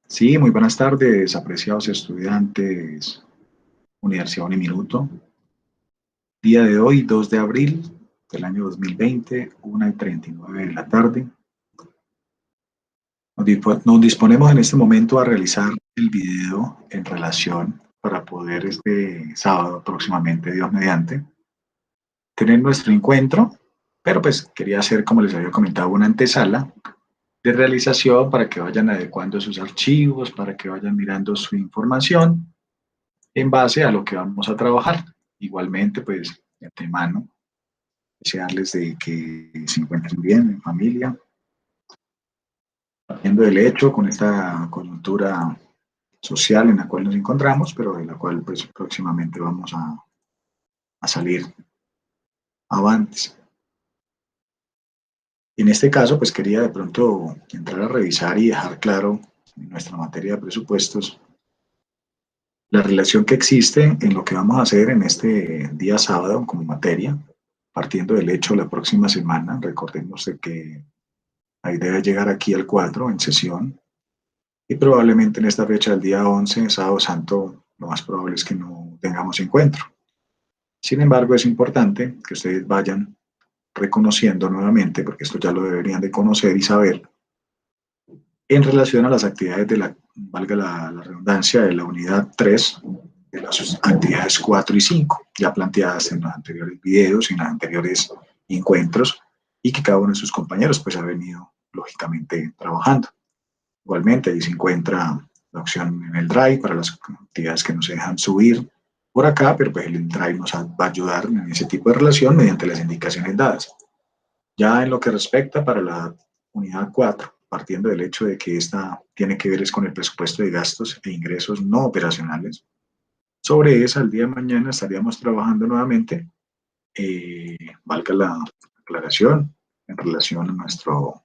Sí, muy buenas tardes, apreciados estudiantes, Universidad Uniminuto. Día de hoy, 2 de abril del año 2020, 1:39 de la tarde. Nos disponemos en este momento a realizar el video en relación para poder este sábado próximamente, Dios mediante, tener nuestro encuentro, pero pues quería hacer, como les había comentado, una antesala de realización para que vayan adecuando sus archivos, para que vayan mirando su información en base a lo que vamos a trabajar. Igualmente, pues, de antemano, desearles de que se encuentren bien en familia, partiendo del hecho con esta coyuntura social en la cual nos encontramos, pero de la cual pues próximamente vamos a salir avantes. En este caso, pues quería de pronto entrar a revisar y dejar claro en nuestra materia de presupuestos la relación que existe en lo que vamos a hacer en este día sábado como materia, partiendo del hecho la próxima semana. Recordemos de que la idea es llegar aquí al 4 en sesión y probablemente en esta fecha del día 11, sábado santo, lo más probable es que no tengamos encuentro. Sin embargo, es importante que ustedes vayan reconociendo nuevamente, porque esto ya lo deberían de conocer y saber, en relación a las actividades de la, valga la redundancia, de la unidad 3, de las actividades 4 y 5, ya planteadas en los anteriores videos y en los anteriores encuentros, y que cada uno de sus compañeros pues ha venido lógicamente trabajando. Igualmente ahí se encuentra la opción en el Drive para las actividades que no se dejan subir por acá, pero pues el Drive nos va a ayudar en ese tipo de relación mediante las indicaciones dadas. Ya en lo que respecta para la unidad 4, partiendo del hecho de que esta tiene que ver es con el presupuesto de gastos e ingresos no operacionales, sobre esa el día de mañana estaríamos trabajando nuevamente, valga la aclaración, en relación a nuestro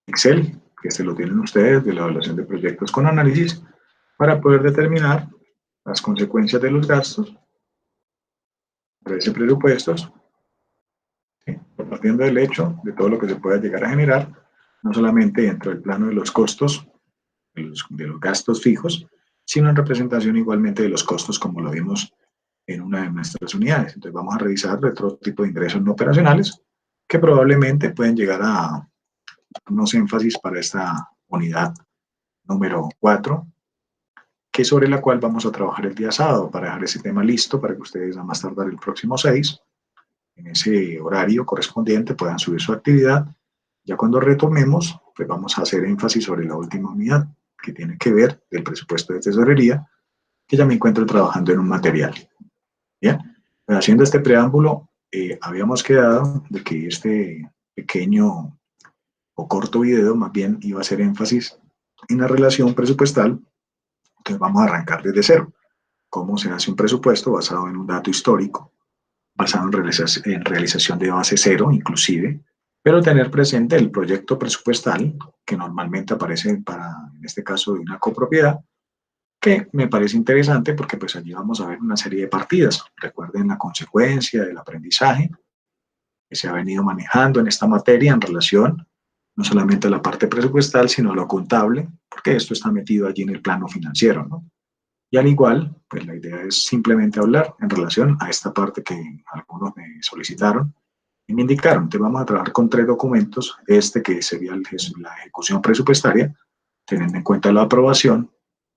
Excel, que se lo tienen ustedes de la evaluación de proyectos con análisis, para poder determinar las consecuencias de los gastos, ese presupuestos, ¿sí? Partiendo del hecho de todo lo que se pueda llegar a generar, no solamente dentro del plano de los costos, de los gastos fijos, sino en representación igualmente de los costos, como lo vimos en una de nuestras unidades. Entonces vamos a revisar otro tipo de ingresos no operacionales que probablemente pueden llegar a unos énfasis para esta unidad número 4, que sobre la cual vamos a trabajar el día sábado para dejar ese tema listo para que ustedes a más tardar el próximo 6, en ese horario correspondiente, puedan subir su actividad. Ya cuando retomemos, pues vamos a hacer énfasis sobre la última unidad, que tiene que ver del presupuesto de tesorería, que ya me encuentro trabajando en un material. Bien, pues haciendo este preámbulo, habíamos quedado de que este pequeño o corto video más bien iba a hacer énfasis en la relación presupuestal. Entonces vamos a arrancar desde cero. ¿Cómo se hace un presupuesto basado en un dato histórico, basado en realización de base cero inclusive, pero tener presente el proyecto presupuestal que normalmente aparece para, en este caso, de una copropiedad, que me parece interesante porque pues allí vamos a ver una serie de partidas. Recuerden la consecuencia del aprendizaje que se ha venido manejando en esta materia en relación no solamente a la parte presupuestal, sino a lo contable, porque esto está metido allí en el plano financiero, ¿no? Y al igual, pues la idea es simplemente hablar en relación a esta parte que algunos me solicitaron y me indicaron. Entonces vamos a trabajar con 3 documentos, este que sería la ejecución presupuestaria, teniendo en cuenta la aprobación.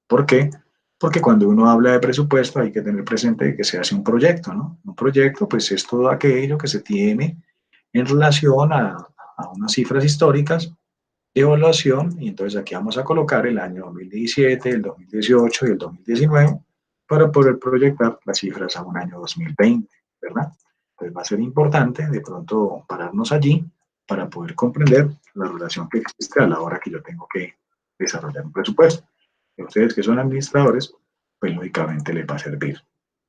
¿Por qué? Porque cuando uno habla de presupuesto hay que tener presente que se hace un proyecto, ¿no? Un proyecto pues es todo aquello que se tiene en relación a unas cifras históricas de evaluación, y entonces aquí vamos a colocar el año 2017, el 2018 y el 2019 para poder proyectar las cifras a un año 2020, ¿verdad? Entonces va a ser importante de pronto pararnos allí para poder comprender la relación que existe a la hora que yo tengo que desarrollar un presupuesto. Y a ustedes que son administradores, pues lógicamente les va a servir.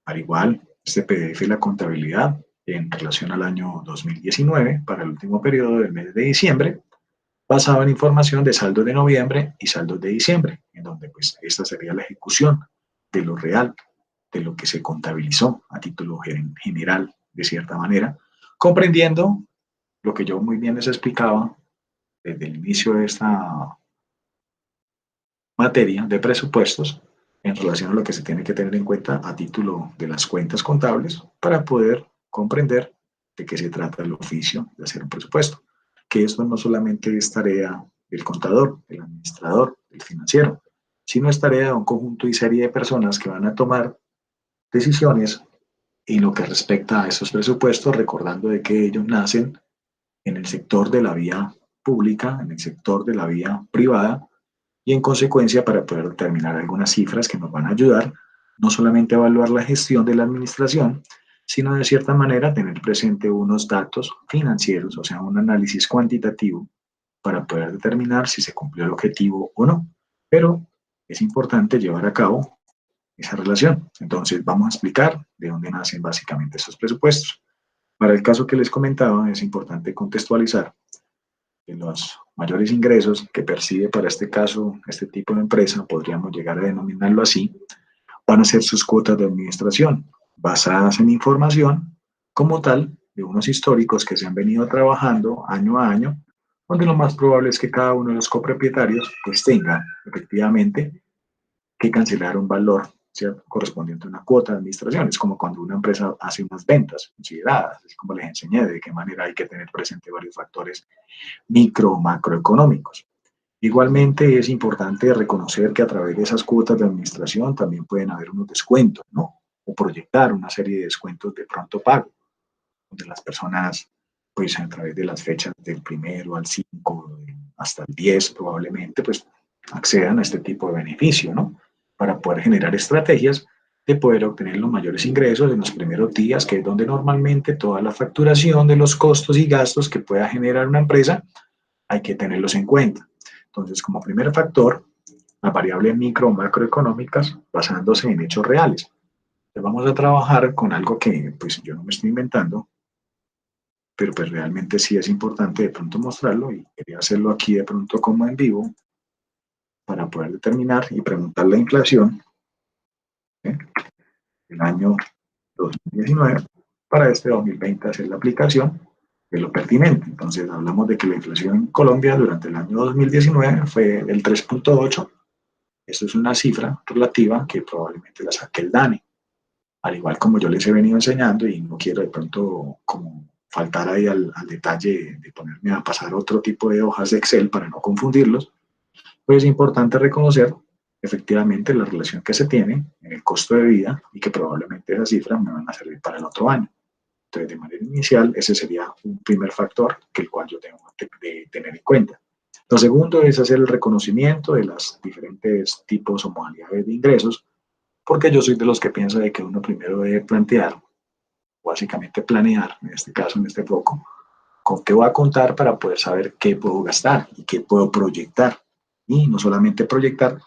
Al igual, este PDF, la contabilidad en relación al año 2019 para el último periodo del mes de diciembre, basado en información de saldos de noviembre y saldos de diciembre, en donde pues esta sería la ejecución de lo real, de lo que se contabilizó a título general, de cierta manera, comprendiendo lo que yo muy bien les explicaba desde el inicio de esta materia de presupuestos en relación a lo que se tiene que tener en cuenta a título de las cuentas contables para poder comprender de qué se trata el oficio de hacer un presupuesto. Que esto no solamente es tarea del contador, del administrador, del financiero, sino es tarea de un conjunto y serie de personas que van a tomar decisiones en lo que respecta a esos presupuestos, recordando de que ellos nacen en el sector de la vía pública, en el sector de la vía privada, y en consecuencia para poder determinar algunas cifras que nos van a ayudar no solamente a evaluar la gestión de la administración, sino de cierta manera tener presente unos datos financieros, o sea, un análisis cuantitativo para poder determinar si se cumplió el objetivo o no. Pero es importante llevar a cabo esa relación. Entonces, vamos a explicar de dónde nacen básicamente esos presupuestos. Para el caso que les comentaba, es importante contextualizar que los mayores ingresos que percibe para este caso este tipo de empresa, podríamos llegar a denominarlo así, van a ser sus cuotas de administración, basadas en información como tal de unos históricos que se han venido trabajando año a año, donde lo más probable es que cada uno de los copropietarios pues tenga efectivamente que cancelar un valor, ¿cierto?, correspondiente a una cuota de administración. Es como cuando una empresa hace unas ventas consideradas, es como les enseñé de qué manera hay que tener presente varios factores micro o macroeconómicos. Igualmente es importante reconocer que a través de esas cuotas de administración también pueden haber unos descuentos, ¿no? O proyectar una serie de descuentos de pronto pago, donde las personas, pues a través de las fechas del 1 al 5 hasta el 10 probablemente, pues accedan a este tipo de beneficio, ¿no? Para poder generar estrategias de poder obtener los mayores ingresos en los primeros días, que es donde normalmente toda la facturación de los costos y gastos que pueda generar una empresa hay que tenerlos en cuenta. Entonces, como primer factor, las variables micro o macroeconómicas basándose en hechos reales. Entonces, vamos a trabajar con algo que pues yo no me estoy inventando, pero pues realmente sí es importante de pronto mostrarlo y quería hacerlo aquí de pronto como en vivo para poder determinar y preguntar la inflación, ¿eh?, del año 2019 para este 2020 hacer la aplicación de lo pertinente. Entonces hablamos de que la inflación en Colombia durante el año 2019 fue del 3.8. Esto es una cifra relativa que probablemente la saque el DANE. Al igual como yo les he venido enseñando y no quiero de pronto como faltar ahí al detalle de ponerme a pasar otro tipo de hojas de Excel para no confundirlos, pues es importante reconocer efectivamente la relación que se tiene en el costo de vida y que probablemente esas cifras me van a servir para el otro año. Entonces, de manera inicial, ese sería un primer factor que el cual yo tengo que tener en cuenta. Lo segundo es hacer el reconocimiento de las diferentes tipos o modalidades de ingresos, porque yo soy de los que piensa de que uno primero debe plantear, básicamente planear, en este caso, en este foco, con qué voy a contar para poder saber qué puedo gastar y qué puedo proyectar. Y no solamente proyectar,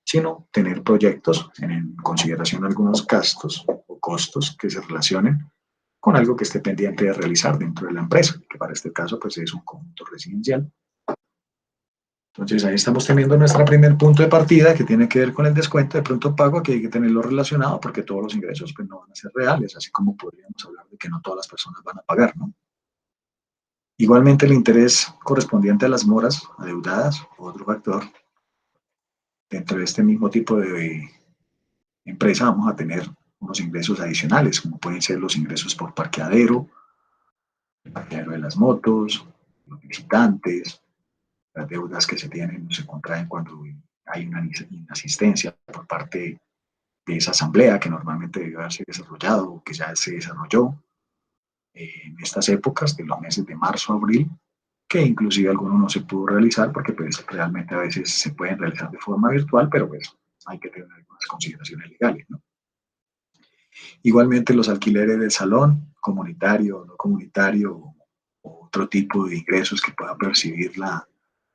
sino tener proyectos en consideración algunos gastos o costos que se relacionen con algo que esté pendiente de realizar dentro de la empresa, que para este caso pues es un conjunto residencial. Entonces ahí estamos teniendo nuestro primer punto de partida que tiene que ver con el descuento de pronto pago, que hay que tenerlo relacionado porque todos los ingresos pues no van a ser reales, así como podríamos hablar de que no todas las personas van a pagar, ¿no? Igualmente el interés correspondiente a las moras adeudadas, otro factor, dentro de este mismo tipo de empresa vamos a tener unos ingresos adicionales, como pueden ser los ingresos por parqueadero, el parqueadero de las motos, los visitantes, las deudas que se tienen se contraen cuando hay una inasistencia por parte de esa asamblea que normalmente debe haberse desarrollado o que ya se desarrolló en estas épocas de los meses de marzo a abril, que inclusive alguno no se pudo realizar porque pues realmente a veces se pueden realizar de forma virtual, pero pues hay que tener algunas consideraciones legales, ¿no? Igualmente los alquileres del salón, comunitario, no comunitario, o otro tipo de ingresos que pueda percibir la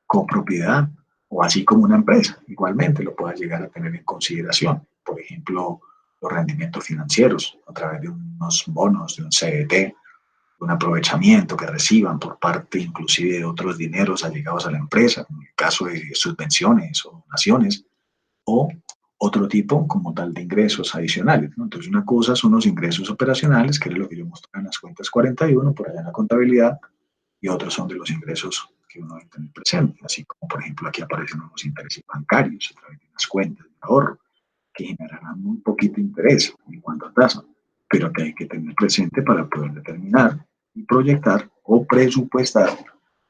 copropiedad, o así como una empresa, igualmente lo pueda llegar a tener en consideración. Por ejemplo, los rendimientos financieros a través de unos bonos, de un CDT, un aprovechamiento que reciban por parte inclusive de otros dineros allegados a la empresa, en el caso de subvenciones o donaciones, o otro tipo como tal de ingresos adicionales, ¿no? Entonces una cosa son los ingresos operacionales, que es lo que yo mostré en las cuentas 41 por allá en la contabilidad, y otros son de los ingresos que uno debe tener presente, así como por ejemplo aquí aparecen unos intereses bancarios a través de unas cuentas de ahorro que generarán muy poquito interés en cuanto a tasa, pero que hay que tener presente para poder determinar y proyectar o presupuestar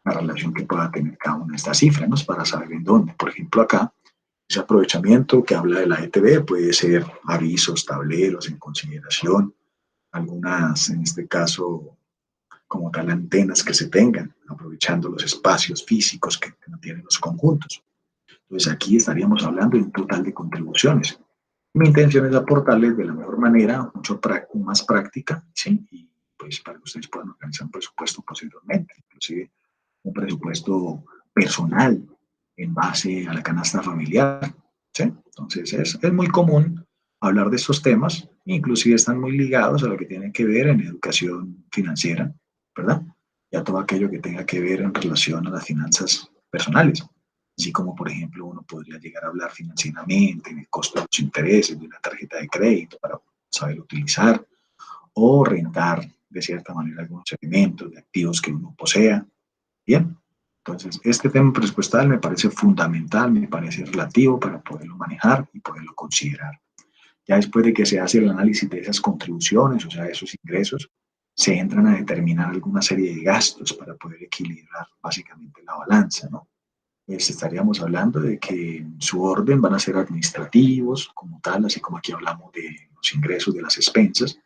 la relación que pueda tener cada una de estas cifras, ¿no? Para saber en dónde. Por ejemplo, acá, ese aprovechamiento que habla de la ETB puede ser avisos, tableros en consideración, algunas, en este caso, como tal, antenas que se tengan, aprovechando los espacios físicos que no tienen los conjuntos. Entonces, aquí estaríamos hablando de un total de contribuciones. Mi intención es aportarles de la mejor manera, mucho más práctica, ¿sí? Y pues para que ustedes puedan organizar un presupuesto posteriormente, inclusive un presupuesto personal en base a la canasta familiar, ¿sí? Entonces es muy común hablar de estos temas, inclusive están muy ligados a lo que tiene que ver en educación financiera, ¿verdad? Y a todo aquello que tenga que ver en relación a las finanzas personales. Así como, por ejemplo, uno podría llegar a hablar financieramente del costo de los intereses de una tarjeta de crédito para saber utilizar o rentar de cierta manera algunos elementos de activos que uno posea. Bien, entonces este tema presupuestal me parece fundamental, me parece relativo para poderlo manejar y poderlo considerar. Ya después de que se hace el análisis de esas contribuciones, o sea, de esos ingresos, se entran a determinar alguna serie de gastos para poder equilibrar básicamente la balanza, ¿no? Pues estaríamos hablando de que en su orden van a ser administrativos como tal, así como aquí hablamos de los ingresos de las expensas,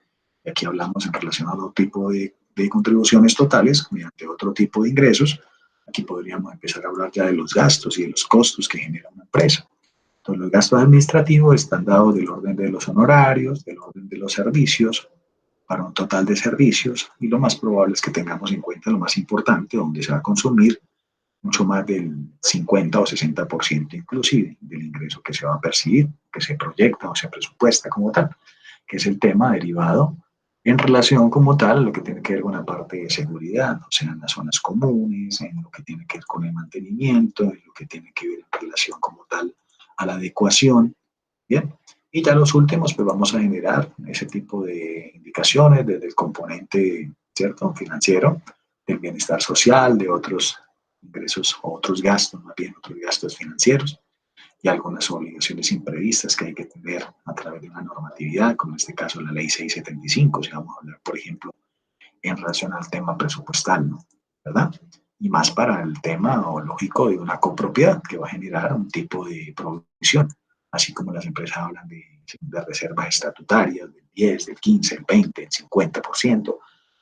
y aquí hablamos en relación a otro tipo de contribuciones totales mediante otro tipo de ingresos. Aquí podríamos empezar a hablar ya de los gastos y de los costos que genera una empresa. Entonces, los gastos administrativos están dados del orden de los honorarios, del orden de los servicios, para un total de servicios, y lo más probable es que tengamos en cuenta lo más importante, donde se va a consumir mucho más del 50 o 60% inclusive del ingreso que se va a percibir, que se proyecta o se presupuesta como tal, que es el tema derivado en relación como tal a lo que tiene que ver con la parte de seguridad, o sea, en las zonas comunes, en lo que tiene que ver con el mantenimiento, en lo que tiene que ver en relación como tal a la adecuación, ¿bien? Y ya los últimos, pues vamos a generar ese tipo de indicaciones desde el componente, ¿cierto?, financiero, del bienestar social, de otros ingresos o otros gastos, más bien otros gastos financieros y algunas obligaciones imprevistas que hay que tener a través de una normatividad, como en este caso la ley 675, si vamos a hablar, por ejemplo, en relación al tema presupuestal, ¿no? ¿Verdad? Y más para el tema o lógico de una copropiedad que va a generar un tipo de provisión, así como las empresas hablan de reservas estatutarias del 10, del 15, del 20, del 50%,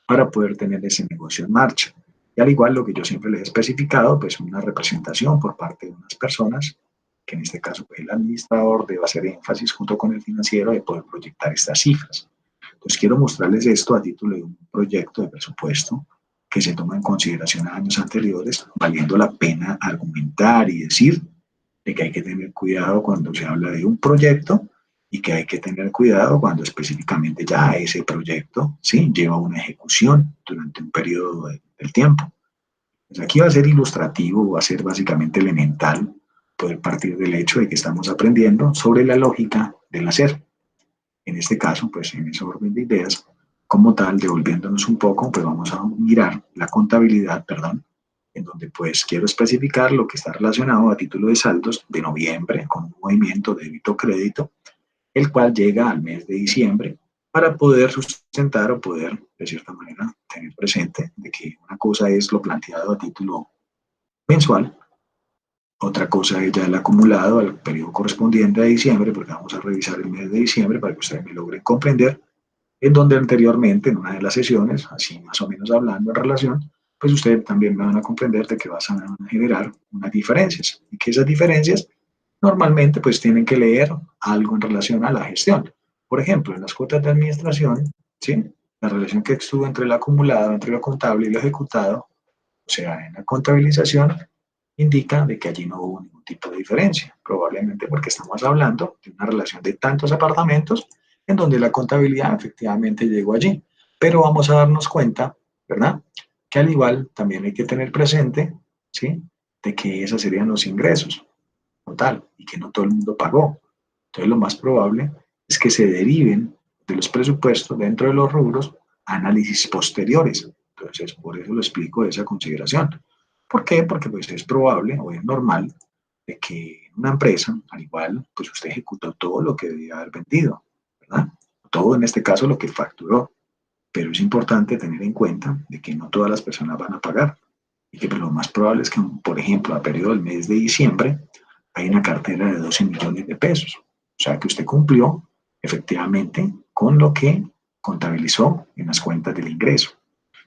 para poder tener ese negocio en marcha. Y al igual lo que yo siempre les he especificado, pues una representación por parte de unas personas, que en este caso pues, el administrador debe hacer énfasis junto con el financiero de poder proyectar estas cifras. Entonces quiero mostrarles esto a título de un proyecto de presupuesto que se toma en consideración a años anteriores, valiendo la pena argumentar y decir de que hay que tener cuidado cuando se habla de un proyecto y que hay que tener cuidado cuando específicamente ya ese proyecto, ¿sí?, lleva una ejecución durante un periodo del tiempo. Pues aquí va a ser ilustrativo, va a ser básicamente elemental poder partir del hecho de que estamos aprendiendo sobre la lógica del hacer. En este caso, pues en ese orden de ideas, como tal, devolviéndonos un poco, pues vamos a mirar la contabilidad, perdón, en donde pues quiero especificar lo que está relacionado a título de saldos de noviembre con un movimiento débito-crédito, el cual llega al mes de diciembre para poder sustentar o poder, de cierta manera, tener presente de que una cosa es lo planteado a título mensual, otra cosa es ya el acumulado al periodo correspondiente a diciembre, porque vamos a revisar el mes de diciembre para que ustedes me logren comprender, en donde anteriormente, en una de las sesiones, así más o menos hablando en relación, pues ustedes también me van a comprender de que van a generar unas diferencias y que esas diferencias normalmente pues tienen que leer algo en relación a la gestión. Por ejemplo, en las cuotas de administración, ¿sí?, la relación que estuvo entre el acumulado, entre lo contable y lo ejecutado, o sea, en la contabilización, indica de que allí no hubo ningún tipo de diferencia, probablemente porque estamos hablando de una relación de tantos apartamentos en donde la contabilidad efectivamente llegó allí. Pero vamos a darnos cuenta, ¿verdad?, que al igual también hay que tener presente, ¿sí?, de que esos serían los ingresos total y que no todo el mundo pagó. Entonces lo más probable es que se deriven de los presupuestos dentro de los rubros análisis posteriores. Entonces por eso lo explico de esa consideración. ¿Por qué? Porque pues es probable o es normal de que en una empresa, al igual, pues usted ejecutó todo lo que debía haber vendido, ¿verdad? Todo en este caso lo que facturó, pero es importante tener en cuenta de que no todas las personas van a pagar y que pues, lo más probable es que, por ejemplo, a periodo del mes de diciembre hay una cartera de 12 millones de pesos. O sea que usted cumplió efectivamente con lo que contabilizó en las cuentas del ingreso.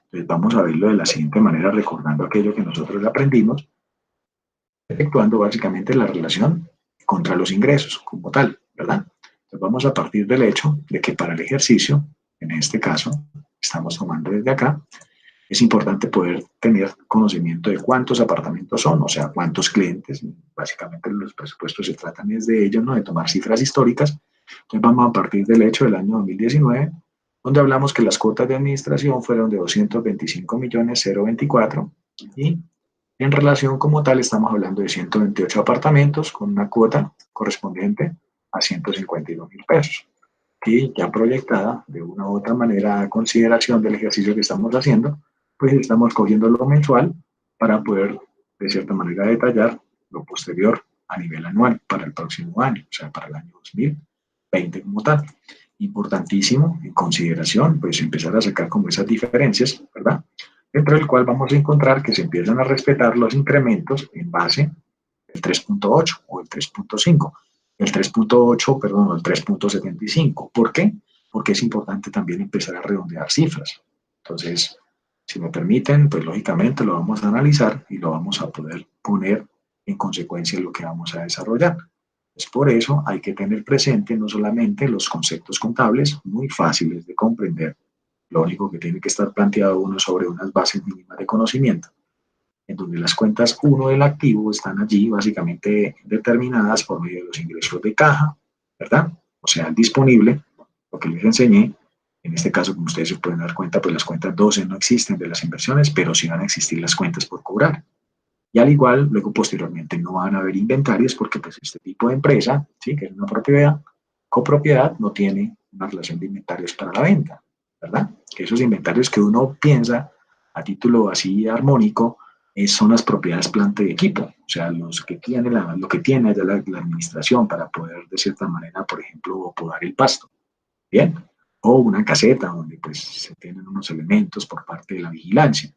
Entonces vamos a verlo de la siguiente manera, recordando aquello que nosotros aprendimos, efectuando básicamente la relación contra los ingresos como tal, ¿verdad? Entonces vamos a partir del hecho de que para el ejercicio, en este caso, estamos tomando desde acá, es importante poder tener conocimiento de cuántos apartamentos son, o sea, cuántos clientes. Básicamente los presupuestos se tratan de ellos, ¿no? De tomar cifras históricas. Entonces vamos a partir del hecho del año 2019, donde hablamos que las cuotas de administración fueron de 225.024 y en relación como tal estamos hablando de 128 apartamentos con una cuota correspondiente a 152.000 pesos. Y ya proyectada de una u otra manera a consideración del ejercicio que estamos haciendo, pues estamos cogiendo lo mensual para poder de cierta manera detallar lo posterior a nivel anual para el próximo año, o sea, para el año 2020 como tal. Importantísimo en consideración, pues empezar a sacar como esas diferencias, ¿verdad? Dentro del cual vamos a encontrar que se empiezan a respetar los incrementos en base del 3.8 o el 3.5 el 3.8, perdón, el 3.75. ¿Por qué? Porque es importante también empezar a redondear cifras. Entonces, si me permiten, pues lógicamente lo vamos a analizar y lo vamos a poder poner en consecuencia lo que vamos a desarrollar. Es por eso hay que tener presente no solamente los conceptos contables, muy fáciles de comprender, lo único que tiene que estar planteado uno sobre unas bases mínimas de conocimiento, en donde las cuentas 1 del activo están allí básicamente determinadas por medio de los ingresos de caja, ¿verdad? O sea, el disponible, lo que les enseñé. En este caso, como ustedes se pueden dar cuenta, pues las cuentas 12 no existen de las inversiones, pero sí van a existir las cuentas por cobrar. Y al igual, luego posteriormente no van a haber inventarios porque pues este tipo de empresa, ¿sí? Que es una propiedad, copropiedad, no tiene una relación de inventarios para la venta, ¿verdad? Que esos inventarios que uno piensa a título así armónico son las propiedades planta y equipo, o sea, los que tiene lo que tiene allá la administración para poder de cierta manera, por ejemplo, podar el pasto, ¿bien? O una caseta donde pues se tienen unos elementos por parte de la vigilancia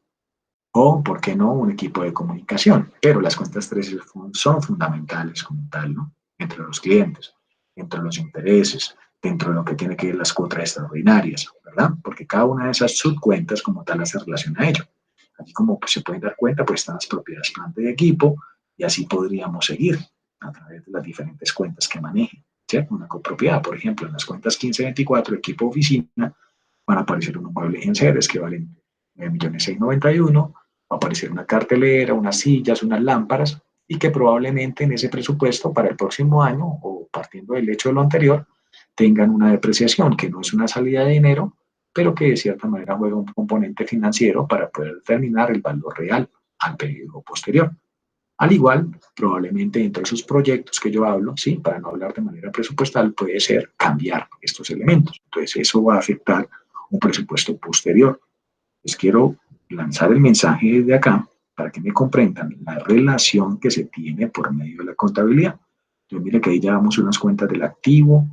o, ¿por qué no?, un equipo de comunicación. Pero las cuentas 3 son fundamentales como tal, ¿no? Entre los clientes, entre los intereses, dentro de lo que tiene que ver las cuotas extraordinarias, ¿verdad? Porque cada una de esas subcuentas como tal hace relación a ello. Así como pues, se pueden dar cuenta, pues están las propiedades planta y equipo, y así podríamos seguir a través de las diferentes cuentas que manejen. ¿Cierto? Una copropiedad, por ejemplo, en las cuentas 1524, equipo oficina, van a aparecer unos muebles en seres que valen 9.691.000, va a aparecer una cartelera, unas sillas, unas lámparas, y que probablemente en ese presupuesto para el próximo año, o partiendo del hecho de lo anterior, tengan una depreciación, que no es una salida de dinero, pero que de cierta manera juega un componente financiero para poder determinar el valor real al periodo posterior. Al igual, probablemente dentro de esos proyectos que yo hablo, sí, para no hablar de manera presupuestal, puede ser cambiar estos elementos. Entonces, eso va a afectar un presupuesto posterior. Les quiero lanzar el mensaje desde acá para que me comprendan la relación que se tiene por medio de la contabilidad. Entonces, mire que ahí ya vamos unas cuentas del activo,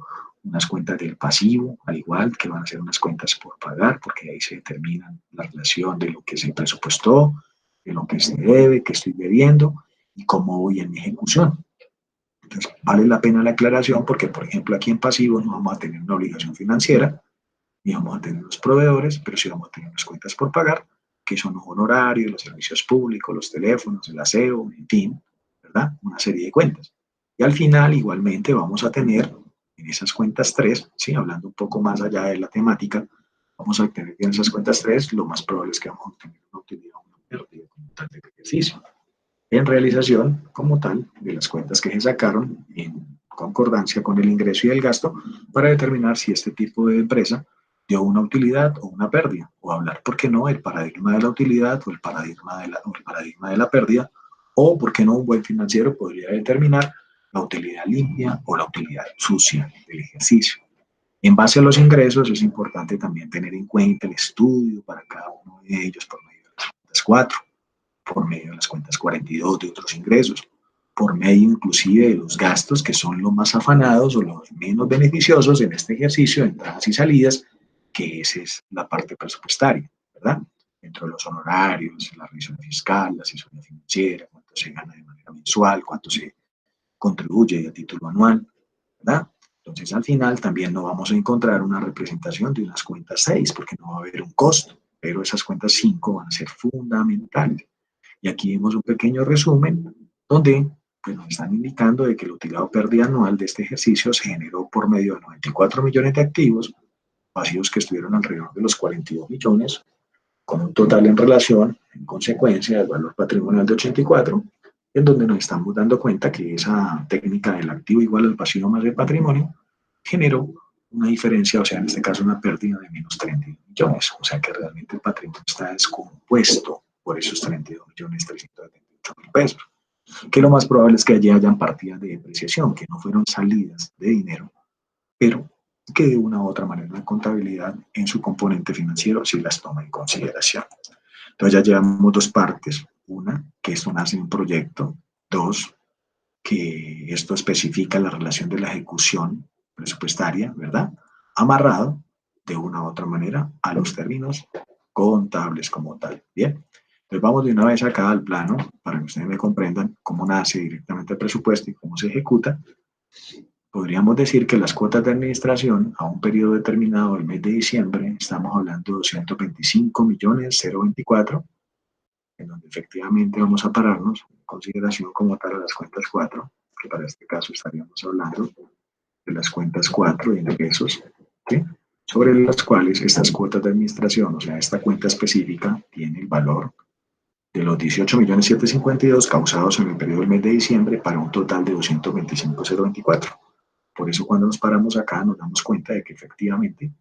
unas cuentas del pasivo, al igual que van a ser unas cuentas por pagar, porque ahí se determina la relación de lo que se presupuestó, de lo que se debe, que estoy debiendo y cómo voy en mi ejecución. Entonces, vale la pena la aclaración porque, por ejemplo, aquí en pasivo no vamos a tener una obligación financiera, ni vamos a tener los proveedores, pero sí vamos a tener las cuentas por pagar, que son los honorarios, los servicios públicos, los teléfonos, el aseo, en fin, ¿verdad? Una serie de cuentas. Y al final, igualmente, vamos a tener en esas cuentas 3, ¿sí? Hablando un poco más allá de la temática, vamos a tener en esas cuentas 3, lo más probable es que vamos a tener una utilidad o una pérdida como tal de ejercicio. En realización, como tal, de las cuentas que se sacaron en concordancia con el ingreso y el gasto para determinar si este tipo de empresa dio una utilidad o una pérdida, o hablar, ¿por qué no?, el paradigma de la utilidad o el paradigma de la pérdida, o, ¿por qué no?, un buen financiero podría determinar la utilidad limpia o la utilidad sucia del ejercicio. En base a los ingresos es importante también tener en cuenta el estudio para cada uno de ellos por medio de las cuentas 4. por medio de las cuentas 42 de otros ingresos, por medio inclusive de los gastos que son los más afanados o los menos beneficiosos en este ejercicio, entradas y salidas, que esa es la parte presupuestaria, ¿verdad? Dentro de los honorarios, la revisión fiscal, la asesoría financiera, cuánto se gana de manera mensual, cuánto se contribuye a título anual, ¿verdad? Entonces, al final también no vamos a encontrar una representación de unas cuentas 6, porque no va a haber un costo, pero esas cuentas 5 van a ser fundamentales. Y aquí vemos un pequeño resumen donde pues, nos están indicando de que el utilidad o pérdida anual de este ejercicio se generó por medio de 94 millones de activos, pasivos que estuvieron alrededor de los 42 millones, con un total en relación, en consecuencia, del valor patrimonial de 84, en donde nos estamos dando cuenta que esa técnica del activo igual al pasivo más el patrimonio generó una diferencia, o sea, en este caso una pérdida de menos 32 millones, o sea que realmente el patrimonio está descompuesto por esos 32 millones 378 mil pesos, que lo más probable es que allí hayan partidas de depreciación, que no fueron salidas de dinero, pero que de una u otra manera la contabilidad en su componente financiero sí las toma en consideración. Entonces ya llevamos dos partes. Una, que esto nace en un proyecto. Dos, que esto especifica la relación de la ejecución presupuestaria, ¿verdad? Amarrado de una u otra manera a los términos contables como tal. Bien. Entonces vamos de una vez acá al plano para que ustedes me comprendan cómo nace directamente el presupuesto y cómo se ejecuta. Podríamos decir que las cuotas de administración a un periodo determinado del mes de diciembre, estamos hablando de 225 millones 024, en donde efectivamente vamos a pararnos en consideración como tal a las cuentas 4, que para este caso estaríamos hablando de las cuentas 4 de ingresos, ¿sí? Sobre las cuales estas cuotas de administración, o sea, esta cuenta específica, tiene el valor de los 18.752.052 causados en el periodo del mes de diciembre para un total de 225.024. Por eso cuando nos paramos acá nos damos cuenta de que efectivamente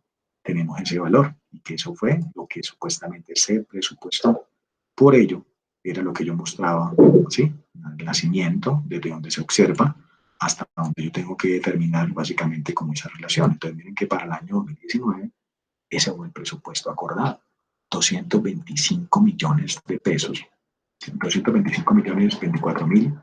tenemos ese valor y que eso fue lo que supuestamente se presupuestó. Por ello, era lo que yo mostraba, ¿sí? El nacimiento, desde donde se observa hasta donde yo tengo que determinar básicamente cómo esa relación. Entonces miren que para el año 2019 ese fue el presupuesto acordado, 225 millones de pesos, 225 millones 24 mil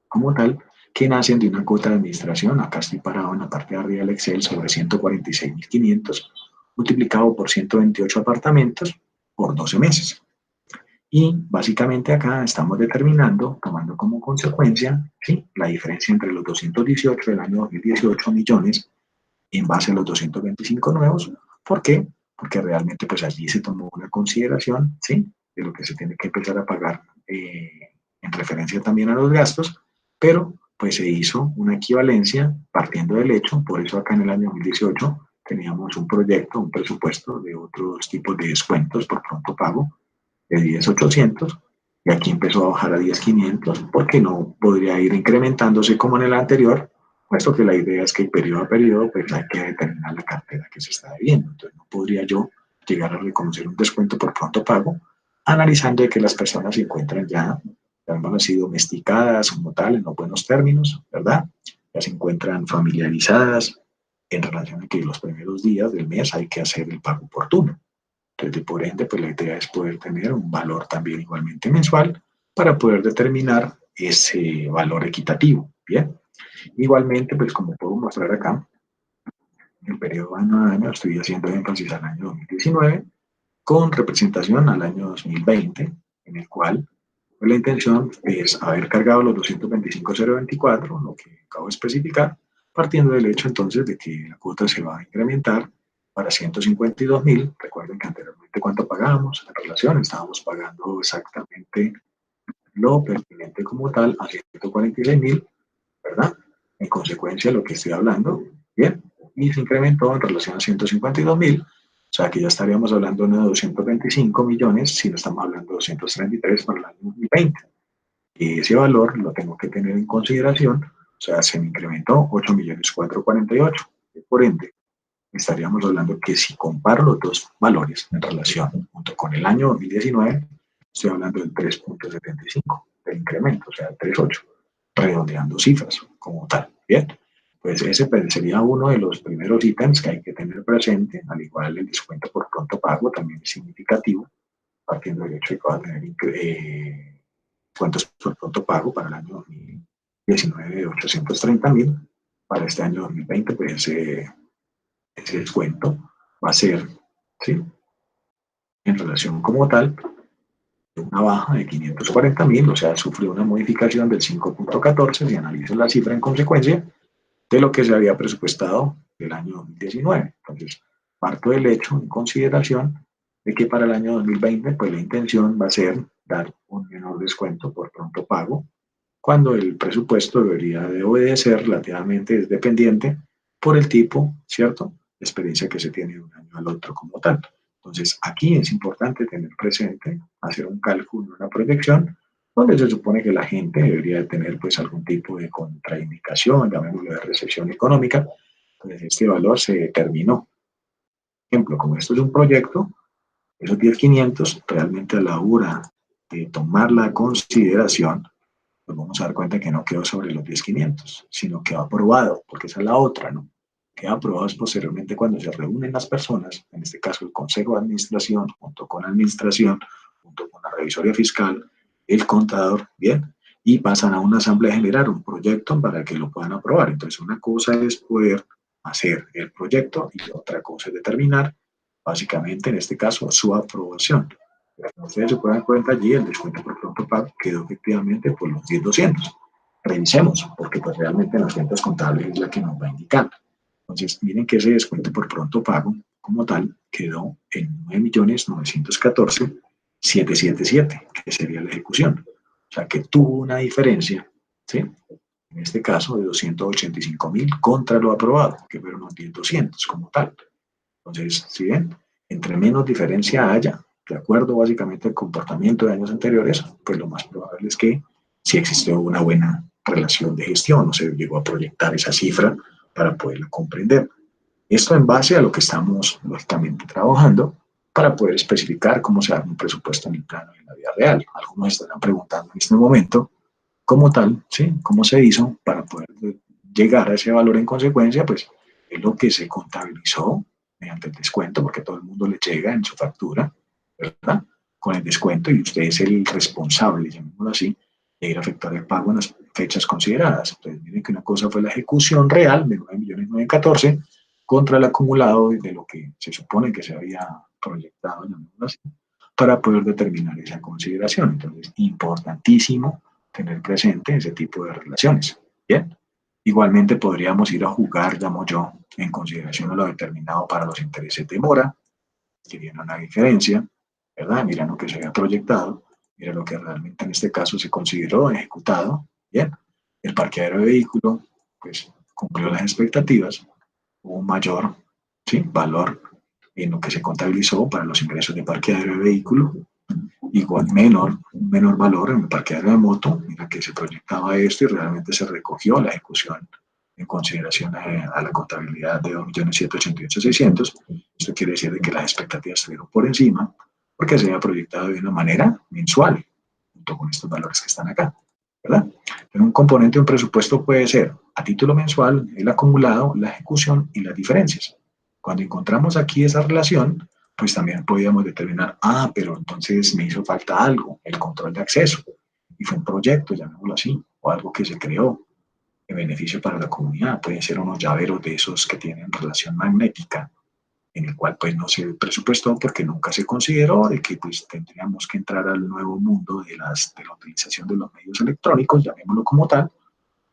como tal, que nacen de una cuota de administración, acá estoy parado en la parte de arriba del Excel, sobre 146.500, multiplicado por 128 apartamentos por 12 meses. Y básicamente acá estamos determinando, tomando como consecuencia, ¿sí?, la diferencia entre los 218 del año 2018 millones en base a los 225 nuevos. ¿Por qué? Porque realmente pues allí se tomó una consideración, ¿sí?, de lo que se tiene que empezar a pagar en referencia también a los gastos, pero pues se hizo una equivalencia partiendo del hecho. Por eso acá en el año 2018 teníamos un proyecto, un presupuesto de otros tipos de descuentos por pronto pago de 10.800 y aquí empezó a bajar a 10.500 porque no podría ir incrementándose como en el anterior, puesto que la idea es que periodo a periodo pues hay que determinar la cartera que se está debiendo. Entonces no podría yo llegar a reconocer un descuento por pronto pago analizando de que las personas se encuentran ya han sido domesticadas como tal, en los buenos términos, ¿verdad? Ya se encuentran familiarizadas en relación a que los primeros días del mes hay que hacer el pago oportuno. Entonces, por ende, pues la idea es poder tener un valor también igualmente mensual para poder determinar ese valor equitativo, ¿bien? Igualmente, pues como puedo mostrar acá, en el periodo año a año estoy haciendo énfasis al año 2019 con representación al año 2020, en el cual la intención es haber cargado los 225.024, lo que acabo de especificar, partiendo del hecho entonces de que la cuota se va a incrementar para 152.000. Recuerden que anteriormente cuánto pagábamos en relación, estábamos pagando exactamente lo pertinente como tal a 146.000, ¿verdad? En consecuencia, lo que estoy hablando, bien, y se incrementó en relación a 152.000, o sea que ya estaríamos hablando de 225 millones si no estamos hablando de 233 para el año 2020. Y ese valor lo tengo que tener en consideración, o sea, se me incrementó 8.448.000. Por ende, estaríamos hablando que si comparo los dos valores en relación junto con el año 2019, estoy hablando del 3.75 de incremento, o sea, el 3.8, redondeando cifras como tal. Bien, pues ese sería uno de los primeros ítems que hay que tener presente, al igual el descuento por pronto pago también es significativo, partiendo del hecho de que va a tener descuentos por pronto pago para el año 2019 de 830.000. Para este año 2020, pues ese descuento va a ser, ¿sí?, en relación como tal, una baja de 540.000, o sea, sufrió una modificación del 5.14, si analiza la cifra en consecuencia de lo que se había presupuestado del año 2019. Entonces, parto del hecho en consideración de que para el año 2020, pues la intención va a ser dar un menor descuento por pronto pago, cuando el presupuesto debería de obedecer relativamente, es dependiente por el tipo, ¿cierto?, de experiencia que se tiene de un año al otro como tal. Entonces, aquí es importante tener presente, hacer un cálculo, una proyección, donde se supone que la gente debería de tener pues algún tipo de contraindicación, llamémoslo de recesión económica. Entonces, este valor se determinó. Por ejemplo, como esto es un proyecto, esos 10.500 realmente a la hora de tomar la consideración, nos vamos a dar cuenta que no quedó sobre los 10.500, sino que va aprobado, porque esa es la otra, ¿no? Queda aprobado posteriormente cuando se reúnen las personas, en este caso el Consejo de Administración, junto con la Administración, junto con la Revisoría Fiscal, el contador, ¿bien? Y pasan a una asamblea general, un proyecto para que lo puedan aprobar. Entonces, una cosa es poder hacer el proyecto y otra cosa es determinar, básicamente, en este caso, su aprobación. Ustedes se pueden dar cuenta allí, el descuento por pronto pago quedó efectivamente por los 10.200. Revisemos, porque pues realmente en las cuentas contables es la que nos va a indicar. Entonces, miren que ese descuento por pronto pago, como tal, quedó en 9.914.777, que sería la ejecución. O sea, que tuvo una diferencia, ¿sí?, en este caso de 285.000 contra lo aprobado, que fueron los 10.200 como tal. Entonces, si ven, entre menos diferencia haya, de acuerdo básicamente al comportamiento de años anteriores, pues lo más probable es que sí existió una buena relación de gestión, no se llegó a proyectar esa cifra para poderla comprender. Esto en base a lo que estamos lógicamente trabajando para poder especificar cómo se hace un presupuesto en el plano de la vida real. Algunos estarán preguntando en este momento cómo tal, ¿sí?, cómo se hizo para poder llegar a ese valor en consecuencia, pues es lo que se contabilizó mediante el descuento, porque todo el mundo le llega en su factura, ¿verdad?, con el descuento, y usted es el responsable, llamémoslo así, de ir a efectuar el pago en las fechas consideradas. Entonces, miren que una cosa fue la ejecución real de 9.914.000 contra el acumulado de lo que se supone que se había proyectado, llamémoslo así, para poder determinar esa consideración. Entonces, importantísimo tener presente ese tipo de relaciones. Bien, igualmente podríamos ir a jugar, llamo yo, en consideración a lo determinado para los intereses de mora, que viene una diferencia, ¿verdad? Mira lo que se había proyectado, mira lo que realmente en este caso se consideró ejecutado. Bien, el parqueadero de vehículo, pues cumplió las expectativas, hubo un mayor, ¿sí?, valor en lo que se contabilizó para los ingresos de parqueadero de vehículo, igual un menor valor en el parqueadero de moto, mira que se proyectaba esto y realmente se recogió la ejecución en consideración a la contabilidad de 2.788.600. Esto quiere decir de que las expectativas estuvieron por encima porque se había proyectado de una manera mensual, junto con estos valores que están acá, ¿verdad? Pero un componente de un presupuesto puede ser a título mensual, el acumulado, la ejecución y las diferencias. Cuando encontramos aquí esa relación, pues también podíamos determinar, pero entonces me hizo falta algo, el control de acceso, y fue un proyecto, llamémoslo así, o algo que se creó en beneficio para la comunidad. Pueden ser unos llaveros de esos que tienen relación magnética, en el cual pues no se presupuestó porque nunca se consideró de que pues tendríamos que entrar al nuevo mundo de la utilización de los medios electrónicos, llamémoslo como tal,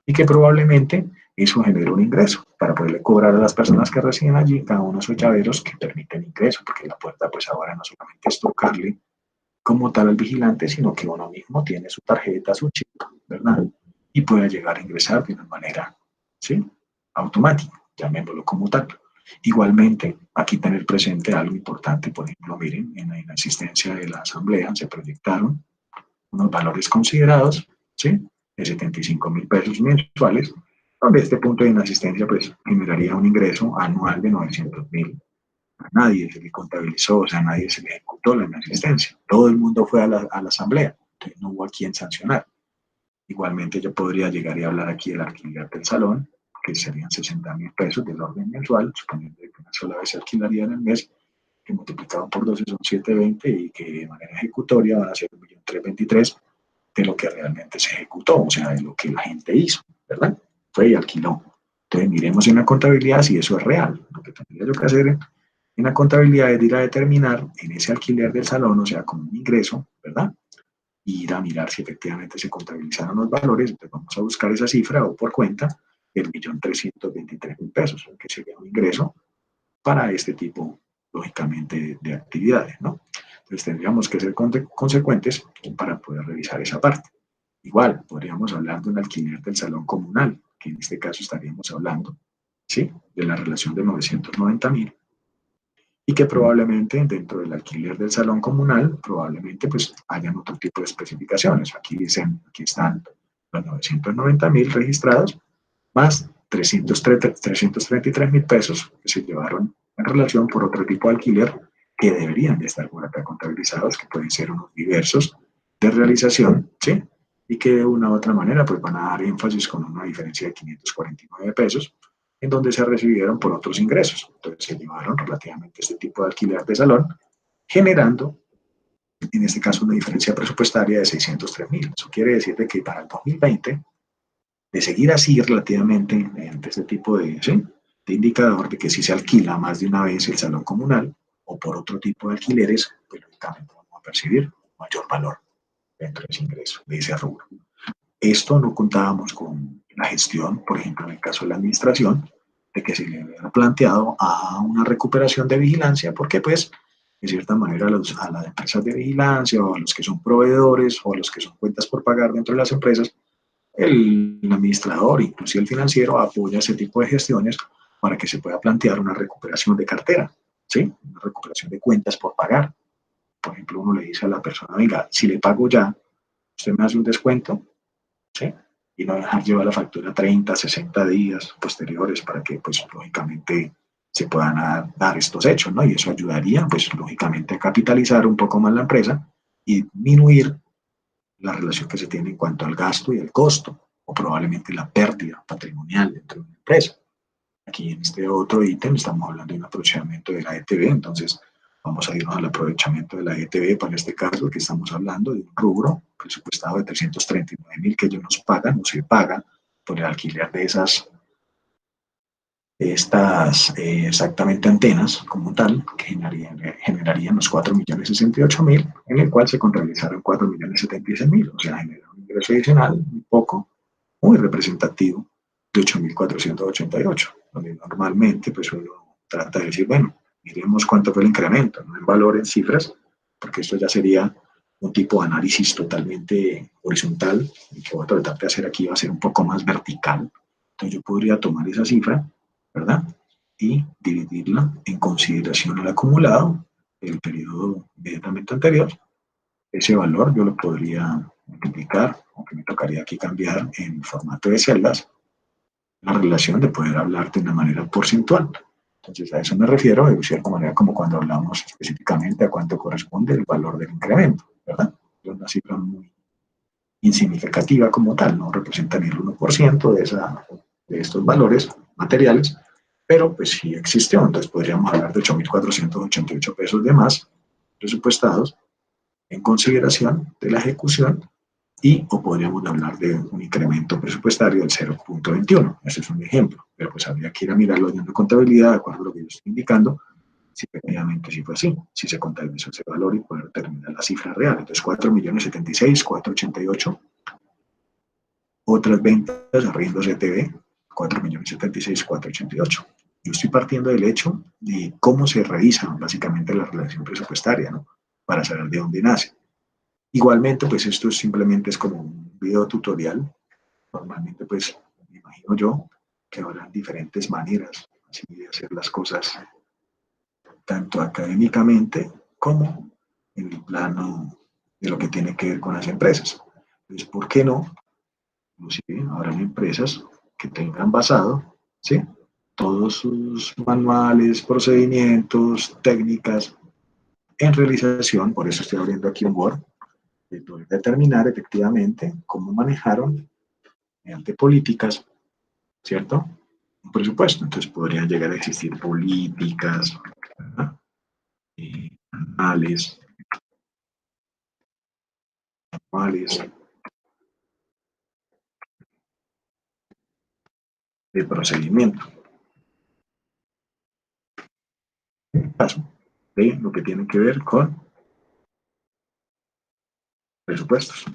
y que probablemente eso generó un ingreso para poderle cobrar a las personas que residen allí cada uno de esos llaveros que permiten ingreso, porque la puerta pues ahora no solamente es tocarle como tal al vigilante, sino que uno mismo tiene su tarjeta, su chip, ¿verdad? Y puede llegar a ingresar de una manera, ¿sí?, automática, llamémoslo como tal. Igualmente, aquí tener presente algo importante, por ejemplo, miren, en la asistencia de la asamblea se proyectaron unos valores considerados, ¿sí?, de 75.000 pesos mensuales, donde este punto de inasistencia pues generaría un ingreso anual de 900.000. A nadie se le contabilizó, o sea, a nadie se le ejecutó la inasistencia. Todo el mundo fue a la asamblea, entonces no hubo a quien sancionar. Igualmente yo podría llegar y hablar aquí del alquiler del salón, que serían 60.000 pesos del orden mensual, suponiendo que una sola vez se alquilaría en el mes, que multiplicado por 12 son 720 y que de manera ejecutoria van a ser 1.323.000. de lo que realmente se ejecutó, o sea, de lo que la gente hizo, ¿verdad? Fue y alquiló. Entonces miremos en la contabilidad si eso es real. Lo que tendría yo que hacer en la contabilidad es ir a determinar en ese alquiler del salón, o sea, como un ingreso, ¿verdad? Y ir a mirar si efectivamente se contabilizaron los valores. Entonces vamos a buscar esa cifra o por cuenta del 1.323.000 pesos, que sería un ingreso para este tipo, lógicamente, de actividades, ¿no? Entonces tendríamos que ser consecuentes para poder revisar esa parte. Igual, podríamos hablar de un alquiler del salón comunal, que en este caso estaríamos hablando, ¿sí? De la relación de 990.000 y que probablemente dentro del alquiler del salón comunal, probablemente pues hayan otro tipo de especificaciones. Aquí dicen, aquí están los 990.000 registrados, más 333.000 pesos que se llevaron en relación por otro tipo de alquiler que deberían de estar por acá contabilizados, que pueden ser unos diversos de realización, ¿sí? Y que de una u otra manera pues van a dar énfasis con una diferencia de 549 pesos, en donde se recibieron por otros ingresos. Entonces se llevaron relativamente este tipo de alquiler de salón, generando en este caso una diferencia presupuestaria de 603.000. Eso quiere decir de que para el 2020 de seguir así relativamente mediante este tipo ¿sí? de indicador de que si se alquila más de una vez el salón comunal o por otro tipo de alquileres, pues lógicamente vamos a percibir mayor valor dentro de ese ingreso, de ese rubro. Esto no contábamos con la gestión, por ejemplo, en el caso de la administración, de que se le había planteado a una recuperación de vigilancia, porque pues, de cierta manera, a las empresas de vigilancia o a los que son proveedores o a los que son cuentas por pagar dentro de las empresas, el administrador, inclusive el financiero, apoya ese tipo de gestiones para que se pueda plantear una recuperación de cartera, ¿sí? Una recuperación de cuentas por pagar. Por ejemplo, uno le dice a la persona, venga, si le pago ya, usted me hace un descuento, ¿sí? Y no dejar llevar la factura 30, 60 días posteriores para que, pues, lógicamente se puedan dar estos hechos, ¿no? Y eso ayudaría, pues, lógicamente a capitalizar un poco más la empresa y disminuir la relación que se tiene en cuanto al gasto y el costo, o probablemente la pérdida patrimonial dentro de una empresa. Aquí en este otro ítem estamos hablando de un aprovechamiento de la ETB, entonces vamos a irnos al aprovechamiento de la ETB para este caso, que estamos hablando de un rubro presupuestado de 339.000 que ellos nos pagan o se paga por el alquiler de estas exactamente antenas como tal, que generarían los 4.068.000, en el cual se contabilizaron 4.076.000, o sea, genera un ingreso adicional un poco, muy representativo, de 8.488, donde normalmente pues uno trata de decir, bueno, miremos cuánto fue el incremento, no en valor, en cifras, porque esto ya sería un tipo de análisis totalmente horizontal, y que voy a tratar de hacer aquí va a ser un poco más vertical. Entonces yo podría tomar esa cifra, ¿verdad? Y dividirla en consideración al acumulado del periodo inmediatamente anterior. Ese valor yo lo podría multiplicar, aunque me tocaría aquí cambiar en formato de celdas, la relación de poder hablar de una manera porcentual. Entonces a eso me refiero de cierta manera como cuando hablamos específicamente a cuánto corresponde el valor del incremento, ¿verdad? Es una cifra muy insignificativa como tal, no representa ni el 1% de estos valores materiales, pero pues sí existió, entonces podríamos hablar de 8.488 pesos de más presupuestados en consideración de la ejecución y o podríamos hablar de un incremento presupuestario del 0.21. Ese es un ejemplo, pero pues habría que ir a mirarlo en la contabilidad de acuerdo a lo que yo estoy indicando, si efectivamente sí fue así, si se contabilizó ese valor y poder determinar la cifra real. Entonces 4.076.488. Otras ventas, arriendos ETV, 4.076.488. Yo estoy partiendo del hecho de cómo se revisa básicamente la relación presupuestaria, ¿no? Para saber de dónde nace. Igualmente, pues esto simplemente es como un video tutorial. Normalmente, pues, me imagino yo que habrá diferentes maneras así de hacer las cosas, tanto académicamente como en el plano de lo que tiene que ver con las empresas. Entonces, ¿por qué no? Inclusive habrán empresas que tengan basado, ¿sí? Todos sus manuales, procedimientos, técnicas en realización, por eso estoy abriendo aquí un Word, de poder determinar efectivamente cómo manejaron mediante políticas, ¿cierto? Un presupuesto. Entonces podrían llegar a existir políticas, ¿verdad? Manuales, de procedimiento. En el caso de lo que tiene que ver con presupuestos.